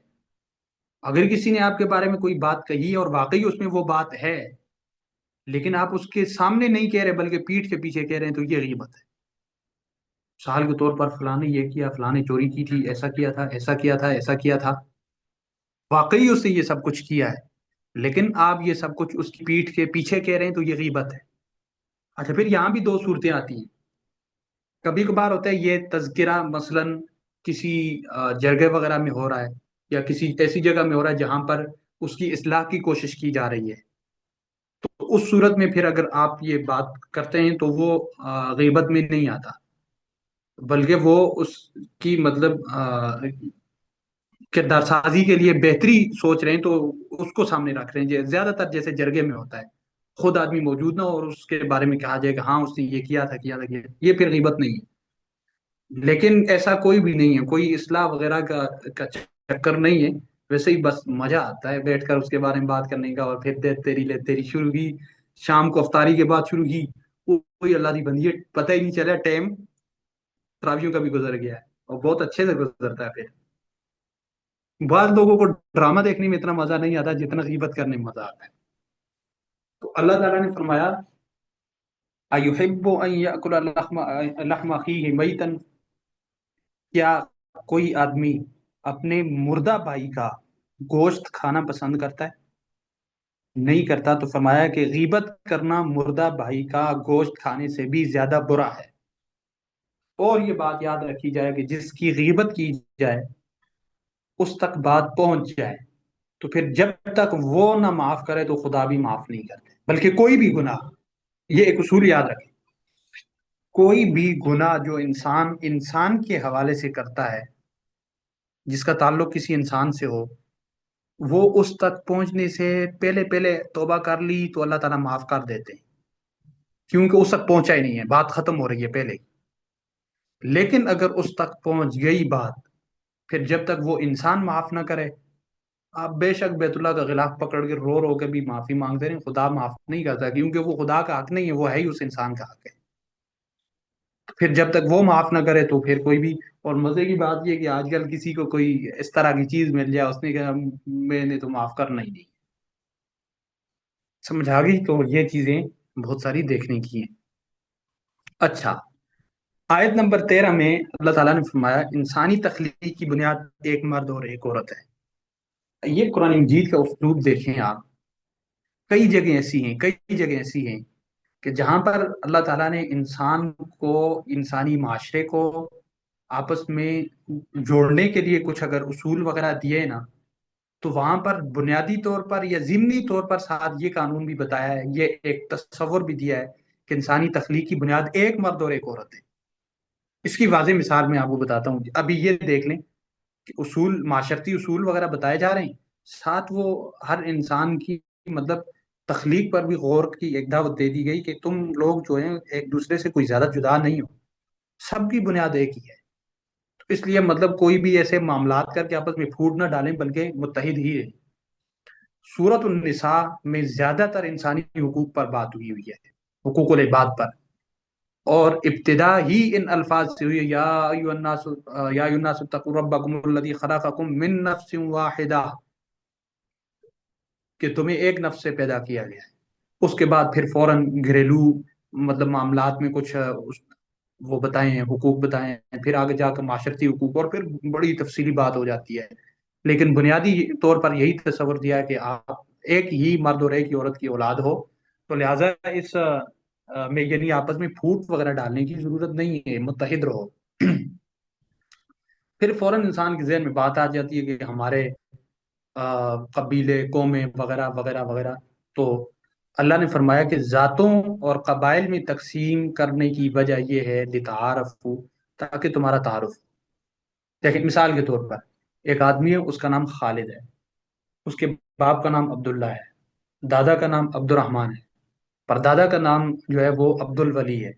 اگر کسی نے آپ کے بارے میں کوئی بات کہی ہے اور واقعی اس میں وہ بات ہے، لیکن آپ اس کے سامنے نہیں کہہ رہے بلکہ پیٹھ کے پیچھے کہہ رہے ہیں، تو یہ غیبت ہے۔ مثال کے طور پر فلاں نے یہ کیا، فلاں نے چوری کی تھی، ایسا کیا تھا، ایسا کیا تھا، ایسا کیا تھا، واقعی اس نے یہ سب کچھ کیا ہے، لیکن آپ یہ سب کچھ اس کی پیٹھ کے پیچھے کہہ رہے ہیں، تو یہ غیبت ہے۔ اچھا، پھر یہاں بھی دو صورتیں آتی ہیں۔ کبھی کبھار ہوتا ہے یہ تذکرہ، مثلا کسی جرگے وغیرہ میں ہو رہا ہے، یا کسی ایسی جگہ میں ہو رہا ہے جہاں پر اس کی اصلاح کی کوشش کی جا رہی ہے، تو اس صورت میں پھر اگر آپ یہ بات کرتے ہیں تو وہ غیبت میں نہیں آتا، بلکہ وہ اس کی مطلب کردار سازی کے لیے بہتری سوچ رہے ہیں، تو اس کو سامنے رکھ رہے ہیں، زیادہ تر جیسے جرگے میں ہوتا ہے، خود آدمی موجود نہ ہو اور اس کے بارے میں کہا جائے کہ ہاں اس نے یہ کیا تھا، کیا تھا، یہ پھر غیبت نہیں ہے۔ لیکن ایسا کوئی بھی نہیں ہے، کوئی اصلاح وغیرہ کا چکر نہیں ہے، ویسے ہی بس مزہ آتا ہے بیٹھ کر اس کے بارے میں بات کرنے کا، اور پھر دے تیری لے تیری شروع کی، شام کو افطاری کے بعد شروع کی، کوئی اللہ دی بندی ہے، پتہ ہی نہیں چلا ٹائم تراویحوں کا بھی گزر گیا ہے، اور بہت اچھے سے گزرتا ہے۔ پھر بعض لوگوں کو ڈرامہ دیکھنے میں اتنا مزہ نہیں آتا جتنا غیبت کرنے میں مزہ آتا ہے۔ تو اللہ تعالیٰ نے فرمایا أَيُحِبُّ أَن يَأْكُلَ لَحْمَ أَخِيهِ مَيْتًا، کیا کوئی آدمی اپنے مردہ بھائی کا گوشت کھانا پسند کرتا ہے؟ نہیں کرتا، تو فرمایا کہ غیبت کرنا مردہ بھائی کا گوشت کھانے سے بھی زیادہ برا ہے۔ اور یہ بات یاد رکھی جائے کہ جس کی غیبت کی جائے اس تک بات پہنچ جائے، تو پھر جب تک وہ نہ معاف کرے تو خدا بھی معاف نہیں کرتے، بلکہ کوئی بھی گناہ، یہ ایک اصول یاد رکھیں، کوئی بھی گناہ جو انسان انسان کے حوالے سے کرتا ہے، جس کا تعلق کسی انسان سے ہو، وہ اس تک پہنچنے سے پہلے پہلے توبہ کر لی تو اللہ تعالیٰ معاف کر دیتے ہیں، کیونکہ اس تک پہنچا ہی نہیں ہے، بات ختم ہو رہی ہے پہلے ہی۔ لیکن اگر اس تک پہنچ گئی بات، پھر جب تک وہ انسان معاف نہ کرے، آپ بے شک بیت اللہ کا غلاف پکڑ کے رو رو کے بھی معافی مانگتے رہیں، خدا معاف نہیں کرتا، کیونکہ وہ خدا کا حق نہیں ہے، وہ ہے ہی اس انسان کا حق ہے۔ پھر جب تک وہ معاف نہ کرے تو پھر کوئی بھی، اور مزے کی بات یہ کہ آج کل کسی کو کوئی اس طرح کی چیز مل جائے، اس نے کہا میں نے تو معاف کرنا ہی نہیں، سمجھ آ گئی؟ تو یہ چیزیں بہت ساری دیکھنے کی ہیں۔ اچھا، آیت نمبر 13 میں اللہ تعالیٰ نے فرمایا انسانی تخلیق کی بنیاد ایک مرد اور ایک عورت ہے۔ یہ قرآن مجید کا اسلوب دیکھیں آپ، کئی جگہ ایسی ہیں کہ جہاں پر اللہ تعالیٰ نے انسان کو، انسانی معاشرے کو آپس میں جوڑنے کے لیے کچھ اگر اصول وغیرہ دیے نا، تو وہاں پر بنیادی طور پر یا ضمنی طور پر ساتھ یہ قانون بھی بتایا ہے، یہ ایک تصور بھی دیا ہے کہ انسانی تخلیق کی بنیاد ایک مرد اور ایک عورت ہے۔ اس کی واضح مثال میں آپ کو بتاتا ہوں، ابھی یہ دیکھ لیں کہ اصول، معاشرتی اصول وغیرہ بتائے جا رہے ہیں، ساتھ وہ ہر انسان کی مطلب تخلیق پر بھی غور کی ایک دعوت دے دی گئی کہ تم لوگ جو ہیں ایک دوسرے سے کوئی زیادہ جدا نہیں ہو، سب کی بنیاد ایک ہی ہے۔ تو اس لیے مطلب کوئی بھی ایسے معاملات کر کے آپس میں پھوٹ نہ ڈالیں، بلکہ متحد ہی ہے۔ سورۃ النساء میں زیادہ تر انسانی حقوق پر بات ہوئی ہے، حقوق العباد پر، اور ابتدا ہی ان الفاظ سے ہوئی ہے، یا ایھا الناس اتقوا ربکم الذی خلقکم من نفس واحدہ، کہ تمہیں ایک نفس سے پیدا کیا گیا ہے۔ اس کے بعد پھر فوراً گھریلو مطلب معاملات میں کچھ وہ بتائے ہیں، حقوق بتائے ہیں، پھر آگے جا کر معاشرتی حقوق، اور پھر بڑی تفصیلی بات ہو جاتی ہے۔ لیکن بنیادی طور پر یہی تصور دیا ہے کہ آپ ایک ہی مرد اور ایک ہی عورت کی اولاد ہو، تو لہٰذا اس میں یعنی آپس میں پھوٹ وغیرہ ڈالنے کی ضرورت نہیں ہے، متحد رہو۔ پھر فوراً انسان کے ذہن میں بات آ جاتی ہے کہ ہمارے قبیلے، قومیں وغیرہ وغیرہ وغیرہ، تو اللہ نے فرمایا کہ ذاتوں اور قبائل میں تقسیم کرنے کی وجہ یہ ہے لتعارفوا، تاکہ تمہارا تعارف ہو۔ دیکھیں مثال کے طور پر ایک آدمی ہے، اس کا نام خالد ہے، اس کے باپ کا نام عبداللہ ہے، دادا کا نام عبد الرحمن ہے، پردادا کا نام جو ہے وہ عبد الولی ہے۔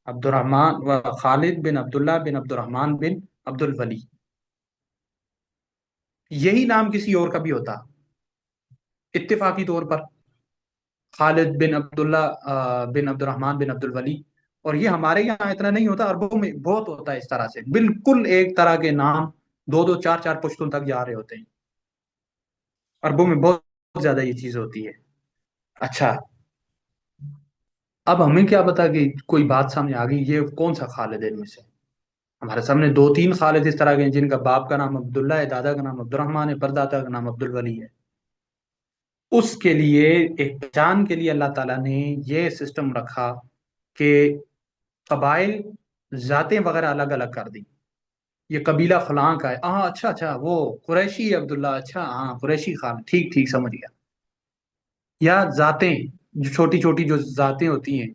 عبد الرحمن و خالد بن عبداللہ بن عبد الرحمن بن عبد الولی، یہی نام کسی اور کا بھی ہوتا اتفاقی طور پر، خالد بن عبداللہ بن عبد الرحمن بن عبد الولی، اور یہ ہمارے یہاں اتنا نہیں ہوتا، عربوں میں بہت ہوتا ہے اس طرح سے، بالکل ایک طرح کے نام دو دو چار چار پشتوں تک جا رہے ہوتے ہیں، عربوں میں بہت زیادہ یہ چیز ہوتی ہے۔ اچھا، اب ہمیں کیا پتا کہ کوئی بات سامنے آ گئی، یہ کون سا خالد ہے ان میں سے؟ ہمارے سامنے دو تین خالد اس طرح کے ہیں جن کا باپ کا نام عبداللہ ہے، دادا کا نام عبد الرحمن ہے، پردادا کا نام عبد الولی ہے۔ اس کے لیے ایک پہچان کے لیے اللہ تعالیٰ نے یہ سسٹم رکھا کہ قبائل، ذاتیں وغیرہ الگ الگ کر دی، یہ قبیلہ فلاں کا ہے، ہاں اچھا اچھا وہ قریشی ہے عبداللہ، اچھا ہاں قریشی خان، ٹھیک ٹھیک سمجھ گیا۔ یا ذاتیں، جو چھوٹی چھوٹی جو ذاتیں ہوتی ہیں،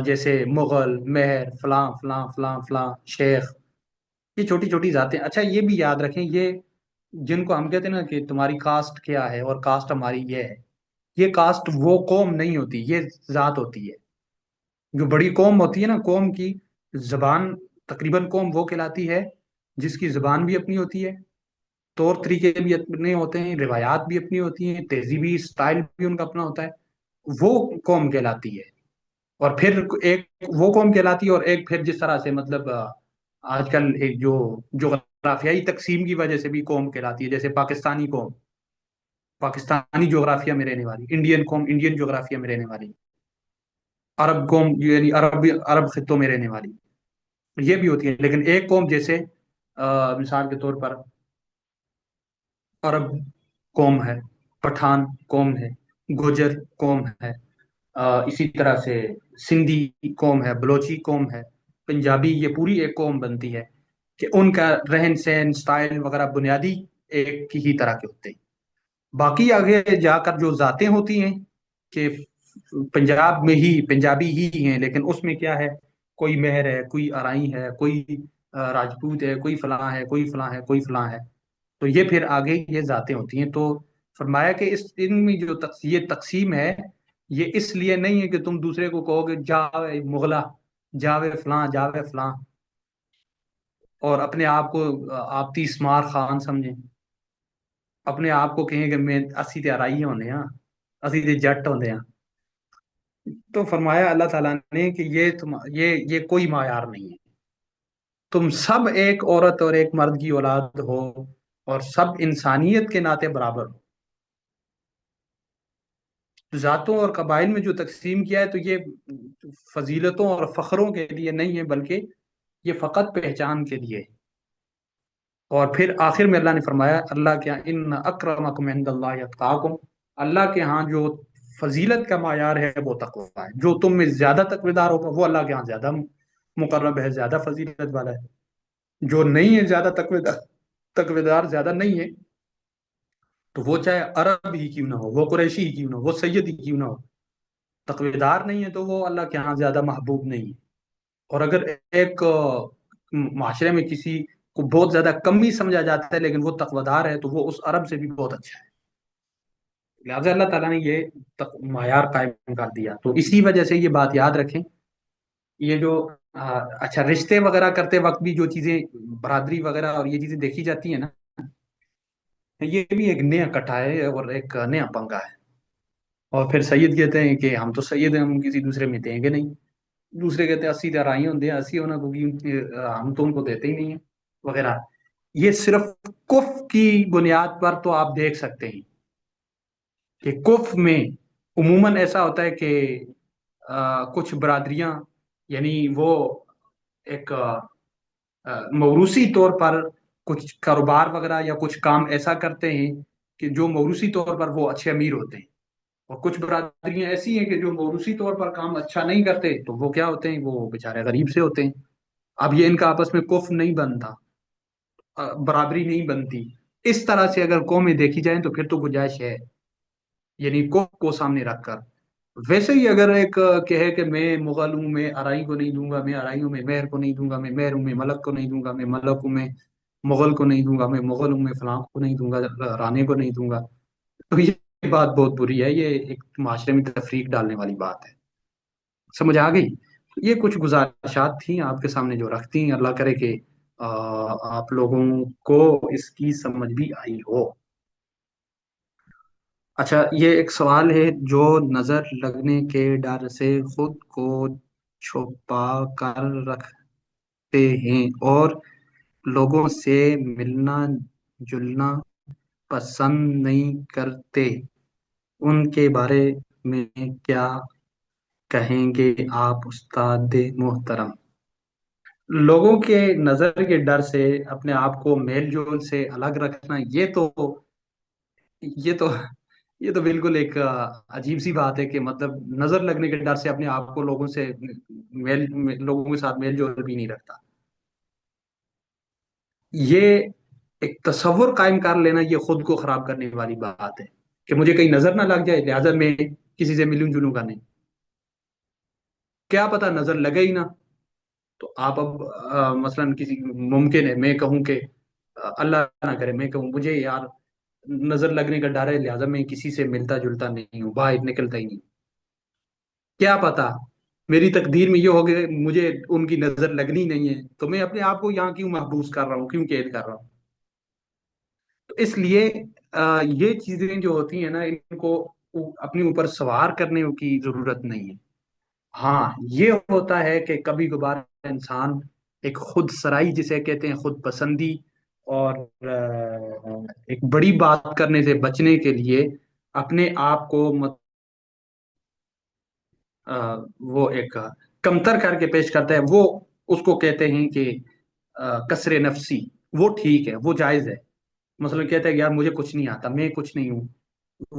جیسے مغل، مہر، فلاں فلاں فلاں فلاں، شیخ، یہ چھوٹی چھوٹی ذاتیں۔ اچھا یہ بھی یاد رکھیں، یہ جن کو ہم کہتے ہیں نا کہ تمہاری کاسٹ کیا ہے اور کاسٹ ہماری یہ ہے، یہ کاسٹ وہ قوم نہیں ہوتی، یہ ذات ہوتی ہے۔ جو بڑی قوم ہوتی ہے نا، قوم کی زبان، تقریباً قوم وہ کہلاتی ہے جس کی زبان بھی اپنی ہوتی ہے، طور طریقے بھی اپنے ہوتے ہیں، روایات بھی اپنی ہوتی ہیں، تہذیبی سٹائل بھی ان کا اپنا ہوتا ہے، وہ قوم کہلاتی ہے۔ اور پھر ایک وہ قوم کہلاتی ہے، اور ایک پھر جس طرح سے مطلب آج کل ایک جو جغرافیائی تقسیم کی وجہ سے بھی قوم کہلاتی ہے، جیسے پاکستانی قوم پاکستانی جغرافیہ میں رہنے والی، انڈین قوم انڈین جغرافیہ میں رہنے والی، عرب قوم یعنی عرب خطوں میں رہنے والی، یہ بھی ہوتی ہے۔ لیکن ایک قوم جیسے مثال کے طور پر عرب قوم ہے، پٹھان قوم ہے، گوجر قوم ہے، اسی طرح سے سندھی قوم ہے، بلوچی قوم ہے، پنجابی، یہ پوری ایک قوم بنتی ہے کہ ان کا رہن سہن سٹائل وغیرہ بنیادی ایک ہی طرح کے ہوتے ہیں۔ باقی آگے جا کر جو ذاتیں ہوتی ہیں کہ پنجاب میں ہی پنجابی ہی ہیں، لیکن اس میں کیا ہے کوئی مہر ہے، کوئی ارائی ہے، کوئی راجپوت ہے، کوئی فلاں ہے، کوئی فلاں ہے، کوئی فلاں ہے. تو یہ پھر آگے یہ ذاتیں ہوتی ہیں. تو فرمایا کہ اس ان میں جو یہ تقسیم ہے، یہ اس لیے نہیں ہے کہ تم دوسرے کو کہو کہ جاوے مغلا، جاوے فلاں، جاوے فلاں، اور اپنے آپ کو آپ تیس مار خان سمجھیں، اپنے آپ کو کہیں کہ میں اسی تے آرائی ہونے ہاں، اسی تے جٹ ہونے ہاں. تو فرمایا اللہ تعالیٰ نے کہ یہ کوئی معیار نہیں ہے. تم سب ایک عورت اور ایک مرد کی اولاد ہو، اور سب انسانیت کے ناطے برابر ہو. ذاتوں اور قبائل میں جو تقسیم کیا ہے تو یہ فضیلتوں اور فخروں کے لیے نہیں ہے، بلکہ یہ فقط پہچان کے لیے ہے. اور پھر آخر میں اللہ نے فرمایا اللہ کے یہاں ان اکرمکم عند اللہ اتقاکم، اللہ کے ہاں جو فضیلت کا معیار ہے وہ تقوی ہے. جو تم میں زیادہ تقوی دار ہوگا وہ اللہ کے ہاں زیادہ مقرب ہے، زیادہ فضیلت والا ہے. جو نہیں ہے زیادہ تقوی دار زیادہ نہیں ہے، تو وہ چاہے عرب ہی کیوں نہ ہو، وہ قریشی ہی کیوں نہ ہو، وہ سید ہی کیوں نہ ہو، تقوی دار نہیں ہے تو وہ اللہ کے ہاں زیادہ محبوب نہیں ہے. اور اگر ایک معاشرے میں کسی کو بہت زیادہ کم ہی سمجھا جاتا ہے لیکن وہ تقوی دار ہے، تو وہ اس عرب سے بھی بہت اچھا ہے. لہٰذا اللہ تعالیٰ نے یہ معیار قائم کر دیا. تو اسی وجہ سے یہ بات یاد رکھیں، یہ جو اچھا رشتے وغیرہ کرتے وقت بھی جو چیزیں برادری وغیرہ اور یہ چیزیں دیکھی جاتی ہیں نا، یہ بھی ایک نیا کٹا ہے اور ایک نیا پنگا ہے. اور پھر سید کہتے ہیں کہ ہم تو سید ہیں، ہم کسی دوسرے میں دیں گے نہیں. دوسرے کہتے ہیں اسی طرح ہی ہوتے ہیں، اسی ہونا کیونکہ ہم تو ان کو دیتے ہی نہیں ہیں وغیرہ. یہ صرف کف کی بنیاد پر تو آپ دیکھ سکتے ہیں کہ کف میں عموماً ایسا ہوتا ہے کہ کچھ برادریاں، یعنی وہ ایک موروثی طور پر کچھ کاروبار وغیرہ یا کچھ کام ایسا کرتے ہیں کہ جو موروثی طور پر وہ اچھے امیر ہوتے ہیں. اور کچھ برادریاں ایسی ہیں کہ جو موروثی طور پر کام اچھا نہیں کرتے تو وہ کیا ہوتے ہیں، وہ بیچارے غریب سے ہوتے ہیں. اب یہ ان کا آپس میں کف نہیں بنتا، برابری نہیں بنتی. اس طرح سے اگر قومیں دیکھی جائیں تو پھر تو گنجائش ہے، یعنی کف کو سامنے رکھ کر. ویسے ہی اگر ایک کہے کہ میں مغل ہوں، میں ارائی کو نہیں دوں گا، میں ارائی ہوں میں مہر کو نہیں دوں گا، میں مہر ہوں میں ملک کو نہیں دوں گا، میں ملک ہوں میں مغل کو نہیں دوں گا، میں مغل ہوں میں فلاں کو نہیں دوں گا، رانے کو نہیں دوں گا، تو یہ بات بہت بری ہے. یہ ایک معاشرے میں تفریق ڈالنے والی بات ہے. سمجھ آ گئی؟ یہ کچھ گزارشات تھیں آپ کے سامنے جو رکھتی ہیں. اللہ کرے کہ آپ لوگوں کو اس کی سمجھ بھی آئی ہو. اچھا، یہ ایک سوال ہے، جو نظر لگنے کے ڈر سے خود کو چھپا کر رکھتے ہیں اور لوگوں سے ملنا جلنا پسند نہیں کرتے، ان کے بارے میں کیا کہیں گے آپ استاد محترم؟ لوگوں کے نظر کے ڈر سے اپنے آپ کو میل جول سے الگ رکھنا، یہ تو یہ تو بالکل ایک عجیب سی بات ہے کہ مطلب نظر لگنے کے ڈر سے اپنے آپ کو میل لوگوں کے ساتھ میل جول بھی نہیں رکھتا. یہ ایک تصور قائم کر لینا، یہ خود کو خراب کرنے والی بات ہے کہ مجھے کہیں نظر نہ لگ جائے لہذا میں کسی سے ملوں جلوں گا نہیں. کیا پتا نظر لگے ہی نہ. تو آپ اب مثلا کسی ممکن ہے میں کہوں کہ اللہ نہ کرے میں کہوں مجھے یار نظر لگنے کا ڈر ہے لہذا میں کسی سے ملتا جلتا نہیں ہوں، باہر نکلتا ہی نہیں. کیا پتا میری تقدیر میں یہ ہو کہ مجھے ان کی نظر لگنی نہیں ہے، تو میں اپنے آپ کو یہاں کیوں محبوس کر رہا ہوں، کیوں قید کر رہا ہوں. تو اس لیے یہ چیزیں جو ہوتی ہیں نا، ان کو اپنے اوپر سوار کرنے کی ضرورت نہیں ہے. ہاں یہ ہوتا ہے کہ کبھی کبھار انسان ایک خود سرائی جسے کہتے ہیں، خود پسندی اور ایک بڑی بات کرنے سے بچنے کے لیے اپنے آپ کو وہ ایک کمتر کر کے پیش کرتا ہے. وہ اس کو کہتے ہیں کہ کسر نفسی. وہ ٹھیک ہے، وہ جائز ہے. مثلا کہتا ہے کہ یار مجھے کچھ نہیں آتا، میں کچھ نہیں ہوں،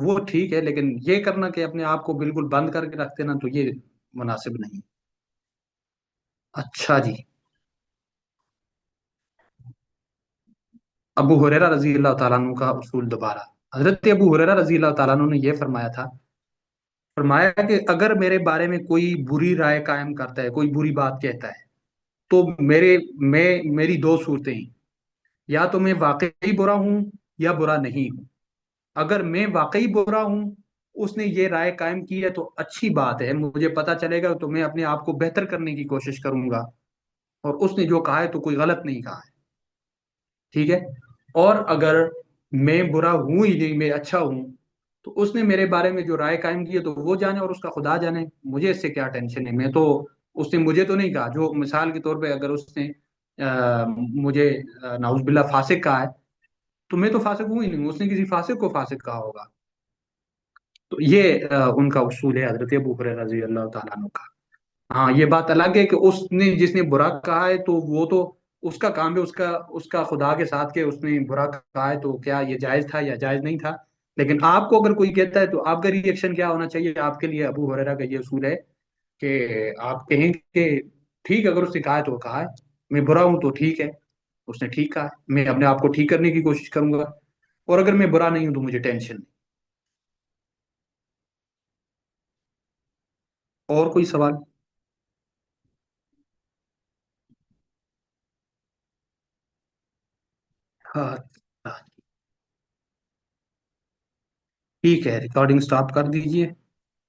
وہ ٹھیک ہے. لیکن یہ کرنا کہ اپنے آپ کو بالکل بند کر کے رکھتے نا، تو یہ مناسب نہیں. اچھا جی. ابو ہریرہ رضی اللہ تعالیٰ عنہ کا اصول دوبارہ. حضرت ابو ہریرہ رضی اللہ تعالیٰ عنہ نے یہ فرمایا تھا فرمایا کہ اگر میرے بارے میں کوئی بری رائے قائم کرتا ہے، کوئی بری بات کہتا ہے، تو میں میری دو صورتیں ہیں: یا تو میں واقعی برا ہوں یا برا نہیں ہوں۔ اگر میں واقعی برا ہوں، اس نے یہ رائے قائم کی ہے تو اچھی بات ہے، مجھے پتا چلے گا تو میں اپنے آپ کو بہتر کرنے کی کوشش کروں گا، اور اس نے جو کہا ہے تو کوئی غلط نہیں کہا ہے، ٹھیک ہے۔ اور اگر میں برا ہوں ہی نہیں، میں اچھا ہوں، تو اس نے میرے بارے میں جو رائے قائم کی ہے تو وہ جانے اور اس کا خدا جانے، مجھے اس سے کیا ٹینشن ہے؟ میں تو، اس نے مجھے تو نہیں کہا، جو مثال کے طور پہ اگر اس نے مجھے نعوذ باللہ فاسق کہا ہے، تو میں تو فاسق ہوں ہی نہیں، اس نے کسی فاسق کو فاسق کہا ہوگا۔ تو یہ ان کا اصول ہے حضرت ابو ہریرہ رضی اللہ تعالیٰ عنہ کا۔ ہاں، یہ بات الگ ہے کہ اس نے جس نے برا کہا ہے تو وہ تو اس کا کام ہے، اس کا خدا کے ساتھ، کہ اس نے برا کہا ہے تو کیا یہ جائز تھا یا جائز نہیں تھا۔ لیکن آپ کو اگر کوئی کہتا ہے تو آپ کا ریئیکشن کیا ہونا چاہیے؟ آپ کے لیے ابو ہریرہ کا یہ اصول ہے کہ آپ کہیں کہ ٹھیک ہے، اگر اس نے کہا ہے تو وہ کہا ہے، میں برا ہوں تو ٹھیک ہے، اس نے ٹھیک کہا ہے، میں اپنے آپ کو ٹھیک کرنے کی کوشش کروں گا، اور اگر میں برا نہیں ہوں تو مجھے ٹینشن نہیں۔ اور کوئی سوال؟ ہاں، ہاں، ٹھیک ہے، ریکارڈنگ سٹاپ کر دیجئے۔